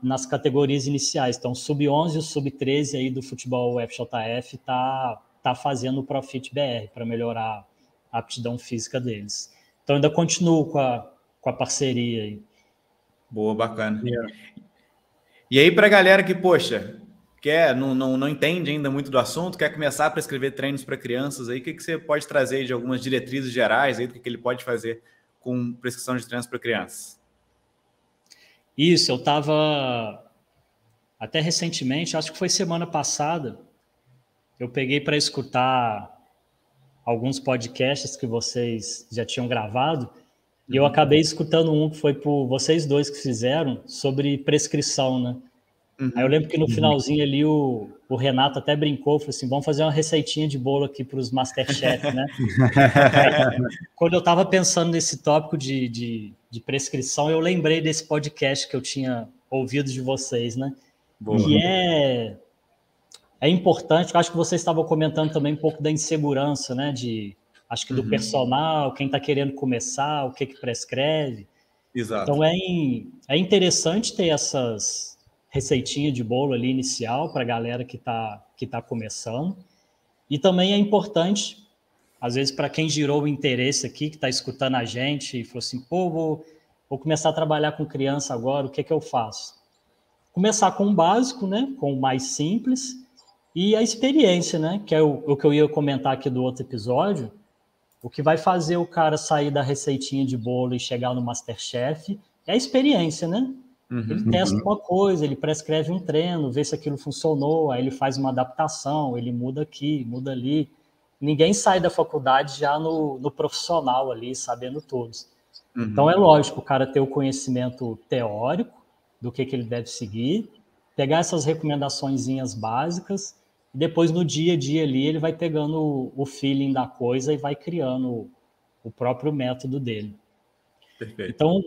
nas categorias iniciais. Então, o Sub-11 e o Sub-13 aí do Futebol FJF tá fazendo o Profit BR para melhorar a aptidão física deles. Então, ainda continuo com a parceria aí. Boa, bacana. E aí, para a galera que, poxa, não entende ainda muito do assunto, quer começar a prescrever treinos para crianças, aí, o que você pode trazer aí de algumas diretrizes gerais aí, do que ele pode fazer com prescrição de treinos para crianças? Isso, eu estava até recentemente, acho que foi semana passada, eu peguei para escutar alguns podcasts que vocês já tinham gravado, e eu acabei escutando um que foi por vocês dois que fizeram, sobre prescrição, né? Aí eu lembro que no finalzinho ali o Renato até brincou, falou assim, vamos fazer uma receitinha de bolo aqui para os Masterchef, né? Aí, quando eu estava pensando nesse tópico de prescrição, eu lembrei desse podcast que eu tinha ouvido de vocês, né? Que é importante, eu acho que vocês estavam comentando também um pouco da insegurança, né? Acho que do personal, quem está querendo começar, o que prescreve. Exato. Então é interessante ter essas receitinhas de bolo ali inicial para a galera que tá começando. E também é importante, às vezes, para quem girou o interesse aqui, que está escutando a gente e falou assim, pô, vou começar a trabalhar com criança agora, o que eu faço? Começar com o básico, né? Com o mais simples, e a experiência, né? Que é o que eu ia comentar aqui do outro episódio. O que vai fazer o cara sair da receitinha de bolo e chegar no Masterchef é a experiência, né? Ele testa uma coisa, ele prescreve um treino, vê se aquilo funcionou, aí ele faz uma adaptação, ele muda aqui, muda ali. Ninguém sai da faculdade já no profissional ali, sabendo tudo. Então é lógico o cara ter o conhecimento teórico do que ele deve seguir, pegar essas recomendaçõezinhas básicas, e depois no dia a dia ali ele vai pegando o feeling da coisa e vai criando o próprio método dele. Perfeito. Então,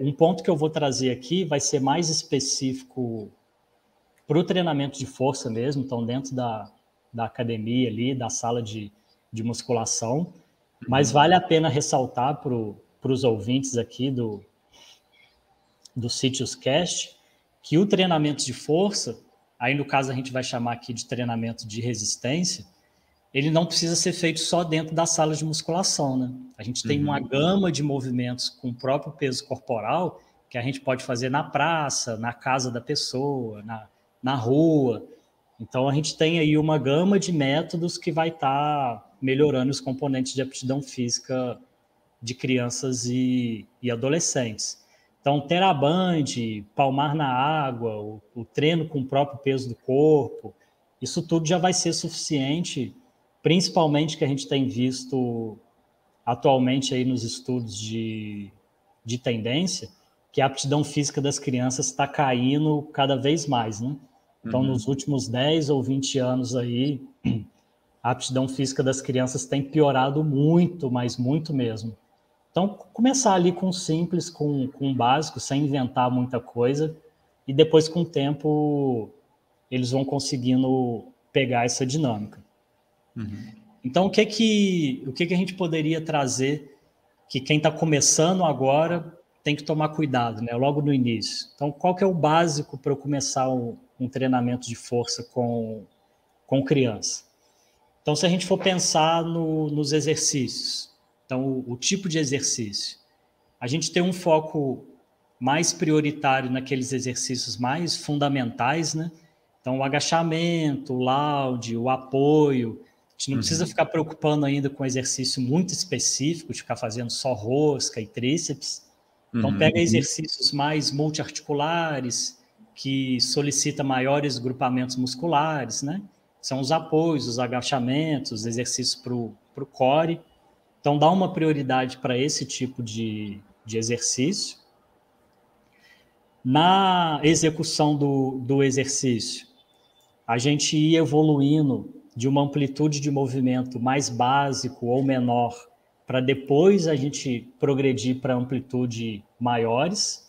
um ponto que eu vou trazer aqui vai ser mais específico para o treinamento de força mesmo, então dentro da academia ali, da sala de musculação, mas vale a pena ressaltar para os ouvintes aqui do Sítios Cast que o treinamento de força, aí no caso a gente vai chamar aqui de treinamento de resistência, ele não precisa ser feito só dentro da sala de musculação, né? A gente tem uma gama de movimentos com o próprio peso corporal que a gente pode fazer na praça, na casa da pessoa, na rua. Então, a gente tem aí uma gama de métodos que vai estar melhorando os componentes de aptidão física de crianças e adolescentes. Então, TheraBand, palmar na água, o treino com o próprio peso do corpo, isso tudo já vai ser suficiente, principalmente que a gente tem visto atualmente aí nos estudos de tendência, que a aptidão física das crianças está caindo cada vez mais, né? Então, nos últimos 10 ou 20 anos aí, a aptidão física das crianças tem piorado muito, mas muito mesmo. Então, começar ali com o simples, com o básico, sem inventar muita coisa, e depois, com o tempo, eles vão conseguindo pegar essa dinâmica. Então, o que a gente poderia trazer que quem está começando agora tem que tomar cuidado, né? Logo no início. Então, qual que é o básico para eu começar um treinamento de força com criança? Então, se a gente for pensar nos exercícios, então, o tipo de exercício, a gente tem um foco mais prioritário naqueles exercícios mais fundamentais, né? Então, o agachamento, o laude, o apoio. A gente não precisa ficar preocupando ainda com exercício muito específico, de ficar fazendo só rosca e tríceps. Então, pega exercícios mais multiarticulares, que solicita maiores grupamentos musculares, né? São os apoios, os agachamentos, os exercícios para o core. Então, dá uma prioridade para esse tipo de exercício. Na execução do exercício, a gente ia evoluindo de uma amplitude de movimento mais básico ou menor, para depois a gente progredir para amplitude maiores.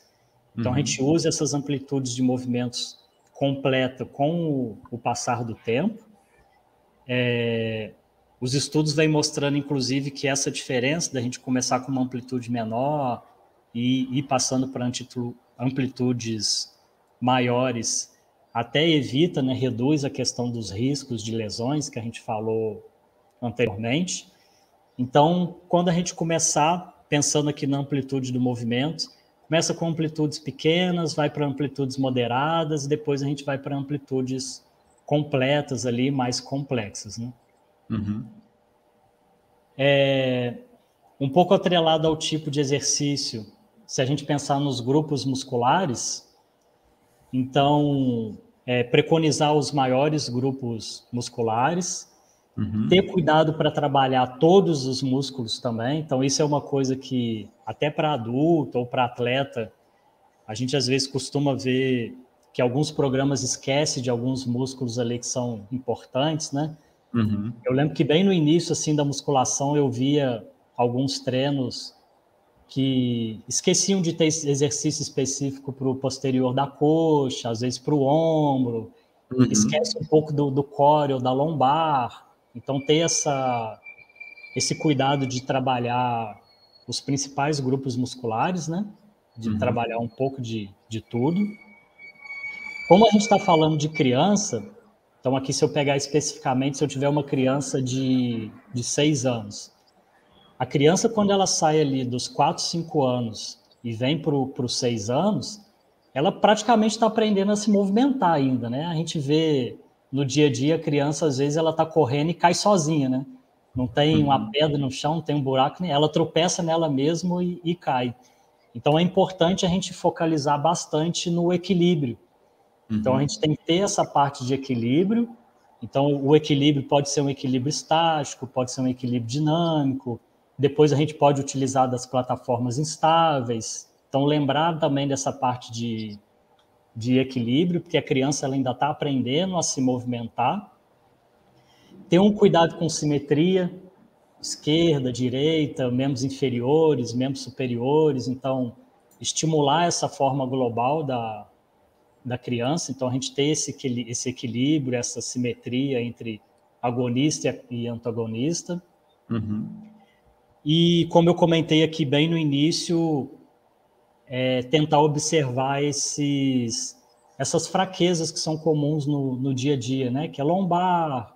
Então, a gente usa essas amplitudes de movimentos completa com o passar do tempo. Os estudos vêm mostrando, inclusive, que essa diferença da gente começar com uma amplitude menor e ir passando para amplitudes maiores até evita, né, reduz a questão dos riscos de lesões que a gente falou anteriormente. Então, quando a gente começar, pensando aqui na amplitude do movimento, começa com amplitudes pequenas, vai para amplitudes moderadas, e depois a gente vai para amplitudes completas ali, mais complexas, né? Um pouco atrelado ao tipo de exercício, se a gente pensar nos grupos musculares, então, preconizar os maiores grupos musculares, ter cuidado para trabalhar todos os músculos também. Então, isso é uma coisa que, até para adulto ou para atleta, a gente às vezes costuma ver que alguns programas esquecem de alguns músculos ali que são importantes, né? Eu lembro que bem no início assim, da musculação eu via alguns treinos que esqueciam de ter exercício específico para o posterior da coxa, às vezes para o ombro, esquece um pouco do core ou da lombar. Então, ter esse cuidado de trabalhar os principais grupos musculares, né? De trabalhar um pouco de tudo. Como a gente está falando de criança, então aqui se eu pegar especificamente, se eu tiver uma criança de 6 anos, a criança, quando ela sai ali dos 4, 5 anos e vem para os 6 anos, ela praticamente está aprendendo a se movimentar ainda, né? A gente vê no dia a dia a criança, às vezes, ela está correndo e cai sozinha, né? Não tem uma pedra no chão, não tem um buraco, ela tropeça nela mesmo e cai. Então, é importante a gente focalizar bastante no equilíbrio. Então, a gente tem que ter essa parte de equilíbrio. Então, o equilíbrio pode ser um equilíbrio estático, pode ser um equilíbrio dinâmico. Depois, a gente pode utilizar das plataformas instáveis. Então, lembrar também dessa parte de equilíbrio, porque a criança ela ainda está aprendendo a se movimentar. Ter um cuidado com simetria, esquerda, direita, membros inferiores, membros superiores. Então, estimular essa forma global da criança. Então, a gente ter esse equilíbrio, essa simetria entre agonista e antagonista. E, como eu comentei aqui bem no início, tentar observar essas fraquezas que são comuns no dia a dia, né? Que é lombar,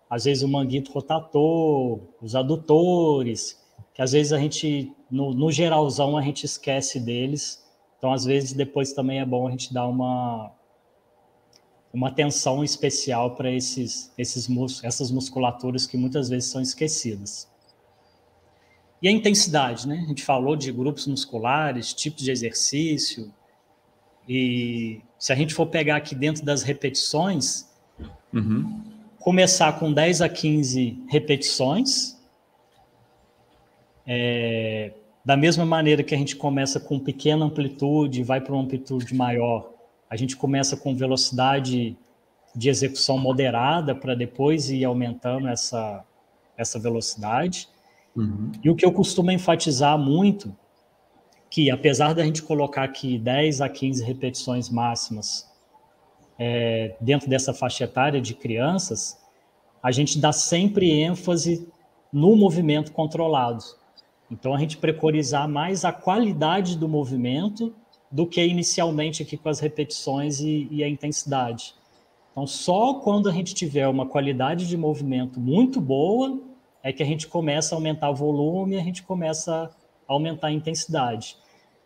às vezes o manguito rotator, os adutores, que às vezes a gente, no geralzão, a gente esquece deles. Então, às vezes, depois também é bom a gente dar uma uma atenção especial para essas musculaturas que muitas vezes são esquecidas. E a intensidade, né? A gente falou de grupos musculares, tipos de exercício, e se a gente for pegar aqui dentro das repetições, começar com 10 a 15 repetições, da mesma maneira que a gente começa com pequena amplitude, vai para uma amplitude maior, a gente começa com velocidade de execução moderada para depois ir aumentando essa velocidade. E o que eu costumo enfatizar muito, que apesar da gente colocar aqui 10 a 15 repetições máximas dentro dessa faixa etária de crianças, a gente dá sempre ênfase no movimento controlado. Então, a gente preconizar mais a qualidade do movimento do que inicialmente aqui com as repetições e a intensidade. Então, só quando a gente tiver uma qualidade de movimento muito boa é que a gente começa a aumentar o volume e a gente começa a aumentar a intensidade.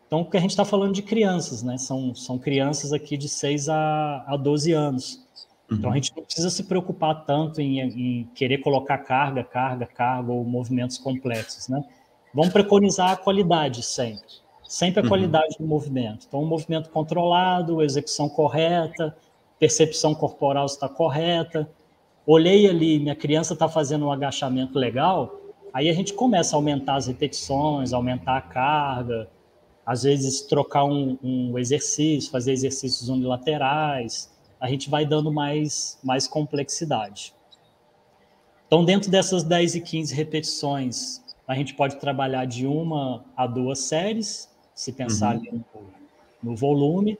Então, o que a gente está falando de crianças, né? São crianças aqui de 6 a 12 anos. Então, a gente não precisa se preocupar tanto em querer colocar carga ou movimentos complexos, né? Vamos preconizar a qualidade sempre. Sempre a qualidade do movimento. Então, um movimento controlado, execução correta, percepção corporal está correta. Olhei ali, minha criança está fazendo um agachamento legal, aí a gente começa a aumentar as repetições, aumentar a carga, às vezes trocar um exercício, fazer exercícios unilaterais, a gente vai dando mais complexidade. Então, dentro dessas 10 e 15 repetições, a gente pode trabalhar de 1 a 2 séries, se pensar ali no volume.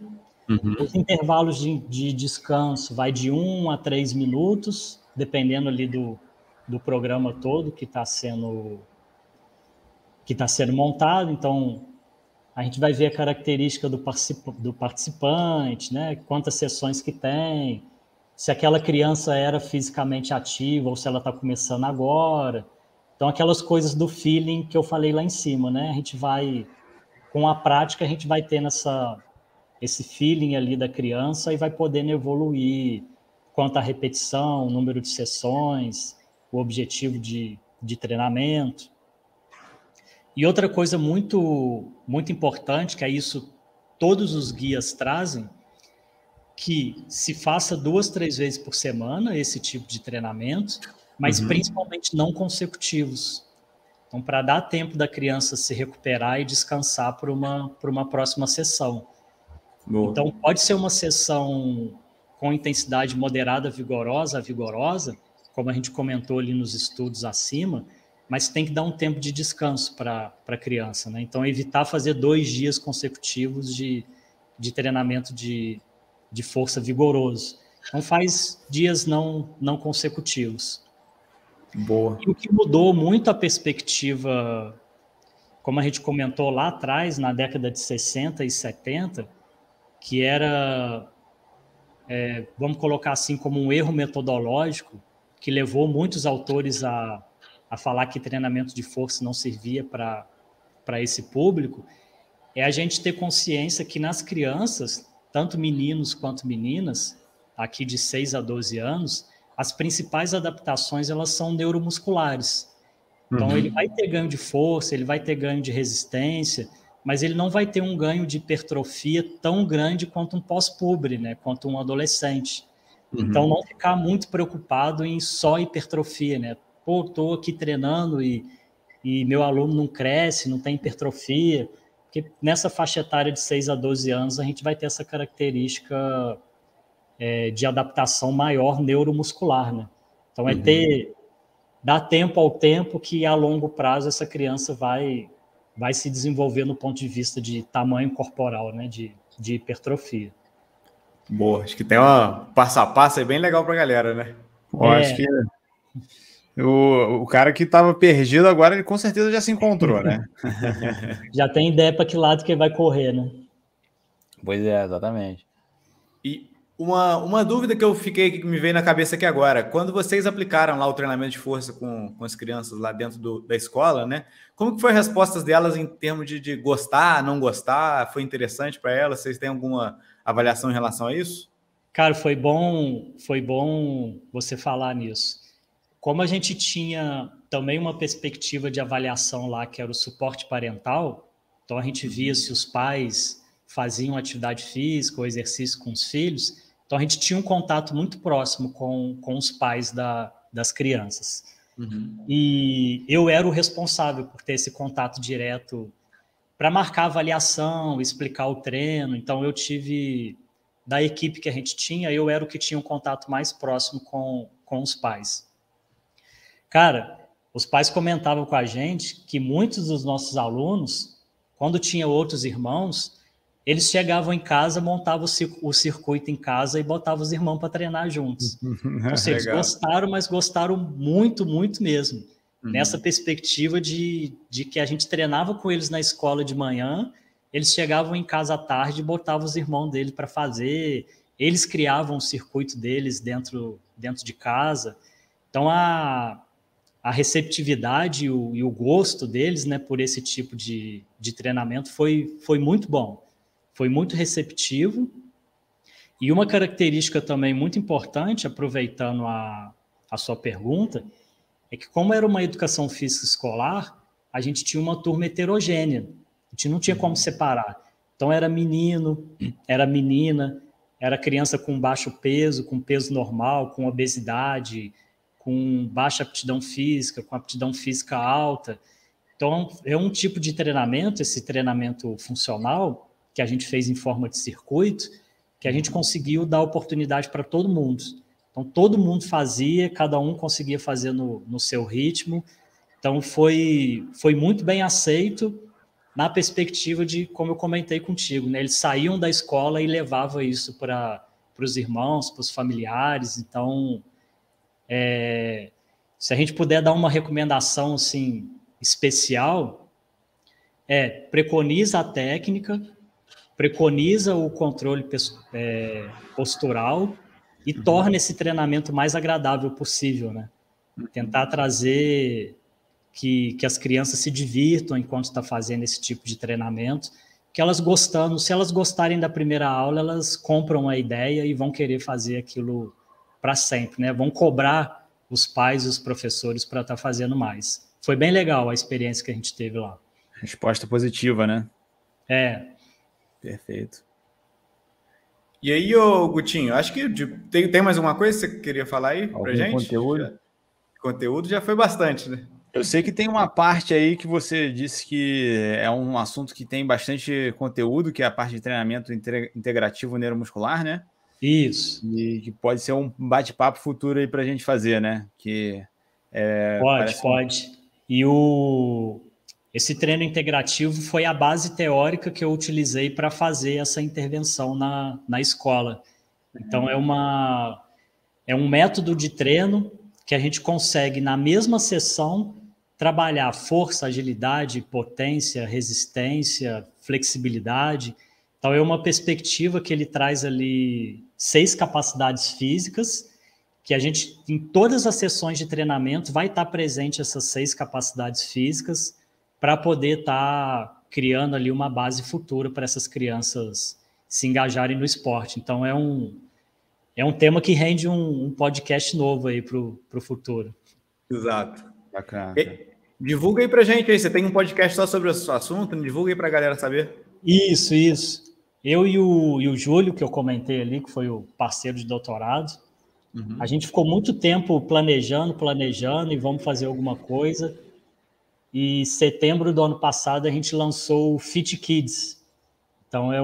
Os intervalos de descanso vai de 1 a 3 minutos, dependendo ali do programa todo que está sendo montado. Então, a gente vai ver a característica do participante, né? Quantas sessões que tem, se aquela criança era fisicamente ativa ou se ela está começando agora. Então, aquelas coisas do feeling que eu falei lá em cima, né? A gente vai, com a prática, a gente vai tendo esse feeling ali da criança e vai podendo evoluir quanto à repetição, o número de sessões, o objetivo de treinamento. E outra coisa muito, muito importante, que é isso todos os guias trazem, que se faça 2, 3 vezes por semana esse tipo de treinamento, mas principalmente não consecutivos. Então, para dar tempo da criança se recuperar e descansar para uma próxima sessão. Boa. Então, pode ser uma sessão com intensidade moderada, vigorosa, como a gente comentou ali nos estudos acima, mas tem que dar um tempo de descanso para a criança, né? Então, evitar fazer 2 dias consecutivos de treinamento de força vigoroso. Então, faz dias não consecutivos. Boa. E o que mudou muito a perspectiva, como a gente comentou lá atrás, na década de 60 e 70, que era, vamos colocar assim, como um erro metodológico, que levou muitos autores a falar que treinamento de força não servia para esse público, é a gente ter consciência que nas crianças, tanto meninos quanto meninas, aqui de 6 a 12 anos, as principais adaptações elas são neuromusculares. Então, ele vai ter ganho de força, ele vai ter ganho de resistência, mas ele não vai ter um ganho de hipertrofia tão grande quanto um pós-pubre, né? Quanto um adolescente. Então, não ficar muito preocupado em só hipertrofia, né? Pô, estou aqui treinando e meu aluno não cresce, não tem hipertrofia, porque nessa faixa etária de 6 a 12 anos a gente vai ter essa característica de adaptação maior neuromuscular, né? Então, dar tempo ao tempo que a longo prazo essa criança vai se desenvolver no ponto de vista de tamanho corporal, né? De hipertrofia. Boa, acho que tem uma passo a passo aí bem legal para a galera, né? Acho que o cara que estava perdido agora, ele com certeza já se encontrou, né? Já tem ideia para que lado que vai correr, né? Pois é, exatamente. E uma dúvida que eu fiquei, que me veio na cabeça aqui agora, quando vocês aplicaram lá o treinamento de força com as crianças lá dentro da escola, né? Como que foi a resposta delas em termos de gostar, não gostar? Foi interessante para elas? Vocês têm alguma avaliação em relação a isso? Cara, foi bom você falar nisso. Como a gente tinha também uma perspectiva de avaliação lá, que era o suporte parental, então a gente via se os pais faziam atividade física ou exercício com os filhos, então a gente tinha um contato muito próximo com os pais das crianças. E eu era o responsável por ter esse contato direto para marcar a avaliação, explicar o treino. Então eu tive, da equipe que a gente tinha, eu era o que tinha um contato mais próximo com os pais. Cara, os pais comentavam com a gente que muitos dos nossos alunos, quando tinha outros irmãos, eles chegavam em casa, montavam o circuito em casa e botavam os irmãos para treinar juntos. Ou seja, eles gostaram, mas gostaram muito, muito mesmo. Nessa perspectiva de que a gente treinava com eles na escola de manhã, eles chegavam em casa à tarde e botavam os irmãos deles para fazer, eles criavam o circuito deles dentro de casa. Então, a receptividade e o gosto deles, né, por esse tipo de treinamento foi muito bom. Foi muito receptivo. E uma característica também muito importante, aproveitando a sua pergunta, é que como era uma educação física escolar, a gente tinha uma turma heterogênea. A gente não tinha como separar. Então, era menino, era menina, era criança com baixo peso, com peso normal, com obesidade, com baixa aptidão física, com aptidão física alta. Então, é um tipo de treinamento, esse treinamento funcional, que a gente fez em forma de circuito, que a gente conseguiu dar oportunidade para todo mundo. Então, todo mundo fazia, cada um conseguia fazer no seu ritmo. Então, foi muito bem aceito na perspectiva de, como eu comentei contigo, né? Eles saíam da escola e levavam isso para os irmãos, para os familiares. Então, se a gente puder dar uma recomendação assim, especial, preconiza a técnica, preconiza o controle postural e torna esse treinamento mais agradável possível, né? Tentar trazer que as crianças se divirtam enquanto está fazendo esse tipo de treinamento, que elas gostando, se elas gostarem da primeira aula, elas compram a ideia e vão querer fazer aquilo para sempre, né? Vão cobrar os pais e os professores para estar fazendo mais. Foi bem legal a experiência que a gente teve lá. Resposta positiva, né? Perfeito. E aí, ô Gutinho, acho que tem mais alguma coisa que você queria falar aí pra gente? Conteúdo? Conteúdo já foi bastante, né? Eu sei que tem uma parte aí que você disse que é um assunto que tem bastante conteúdo, que é a parte de treinamento integrativo neuromuscular, né? Isso. E que pode ser um bate-papo futuro aí para a gente fazer, né? Que pode. E esse treino integrativo foi a base teórica que eu utilizei para fazer essa intervenção na escola. Então, é um método de treino que a gente consegue, na mesma sessão, trabalhar força, agilidade, potência, resistência, flexibilidade. Então, é uma perspectiva que ele traz ali 6 capacidades físicas, que a gente, em todas as sessões de treinamento, vai estar presente essas 6 capacidades físicas para poder estar criando ali uma base futura para essas crianças se engajarem no esporte. Então, é um tema que rende um podcast novo aí para o futuro. Exato. Bacana. Divulga aí pra gente aí. Você tem um podcast só sobre esse assunto? Divulga aí pra galera saber. Isso. Eu e o Júlio, que eu comentei ali, que foi o parceiro de doutorado, a gente ficou muito tempo planejando e vamos fazer alguma coisa. E em setembro do ano passado a gente lançou o Fit Kids. Então é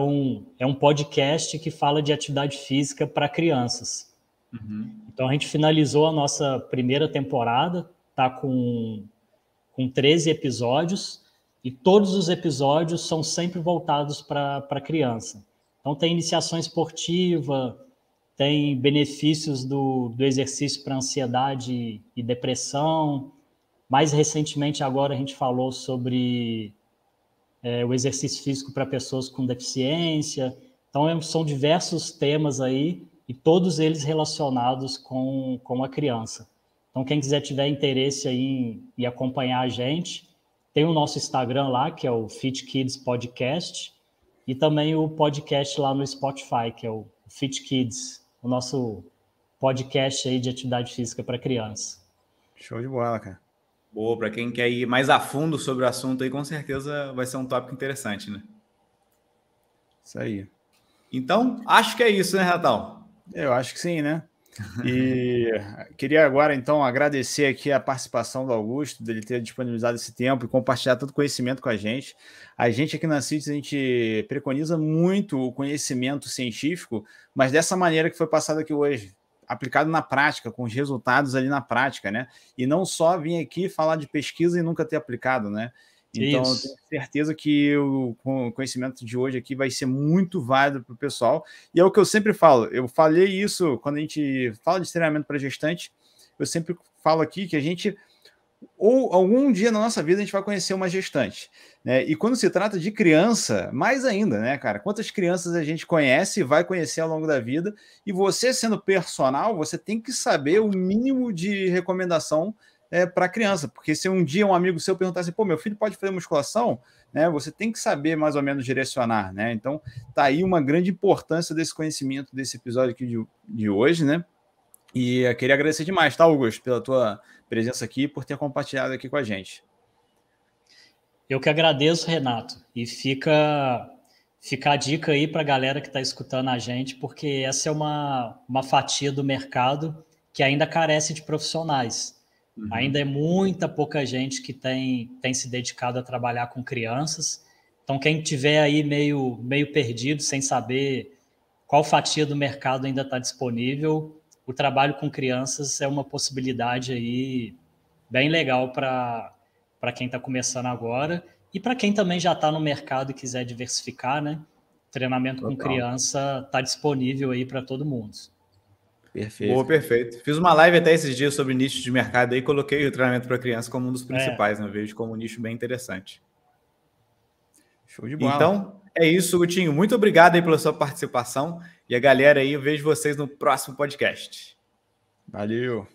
um podcast que fala de atividade física para crianças. Então a gente finalizou a nossa primeira temporada, tá com 13 episódios, e todos os episódios são sempre voltados para criança. Então tem iniciação esportiva, tem benefícios do exercício para ansiedade e depressão. Mais recentemente agora a gente falou sobre o exercício físico para pessoas com deficiência. Então são diversos temas aí, e todos eles relacionados com a criança. Então, quem quiser tiver interesse aí em acompanhar a gente, tem o nosso Instagram lá, que é o Fit Kids Podcast, e também o podcast lá no Spotify, que é o Fit Kids. o nosso podcast aí de atividade física para criança. Show de bola, cara. Boa, para quem quer ir mais a fundo sobre o assunto aí, com certeza vai ser um tópico interessante, né? Isso aí. Então, acho que é isso, né, Renatão? Eu acho que sim, né? E queria agora, então, agradecer aqui a participação do Augusto, dele ter disponibilizado esse tempo e compartilhar todo o conhecimento com a gente. A gente aqui na CITES, a gente preconiza muito o conhecimento científico, mas dessa maneira que foi passado aqui hoje, aplicado na prática, com os resultados ali na prática, né? E não só vir aqui falar de pesquisa e nunca ter aplicado, né? Então, eu tenho certeza que o conhecimento de hoje aqui vai ser muito válido para o pessoal. E é o que eu sempre falo. Eu falei isso quando a gente fala de treinamento para gestante. Eu sempre falo aqui que a gente, ou algum dia na nossa vida, a gente vai conhecer uma gestante, né? E quando se trata de criança, mais ainda, né, cara? Quantas crianças a gente conhece e vai conhecer ao longo da vida? E você, sendo personal, você tem que saber o mínimo de recomendação para criança, porque se um dia um amigo seu perguntar assim, pô, meu filho pode fazer musculação, né? Você tem que saber mais ou menos direcionar, né? Então, tá aí uma grande importância desse conhecimento desse episódio aqui de hoje, né? E eu queria agradecer demais, tá, Augusto, pela tua presença aqui e por ter compartilhado aqui com a gente. Eu que agradeço, Renato, e fica a dica aí para a galera que está escutando a gente, porque essa é uma fatia do mercado que ainda carece de profissionais. Uhum. Ainda é muita pouca gente que tem se dedicado a trabalhar com crianças. Então, quem tiver aí meio perdido, sem saber qual fatia do mercado ainda está disponível, o trabalho com crianças é uma possibilidade aí bem legal para quem está começando agora e para quem também já está no mercado e quiser diversificar, né? Treinamento com criança está disponível aí para todo mundo. Perfeito. Boa, perfeito. Fiz uma live até esses dias sobre nicho de mercado e coloquei o treinamento para criança como um dos principais, né? Eu vejo como um nicho bem interessante. Show de bola. Então, é isso, Gutinho. Muito obrigado aí pela sua participação. E a galera aí, eu vejo vocês no próximo podcast. Valeu.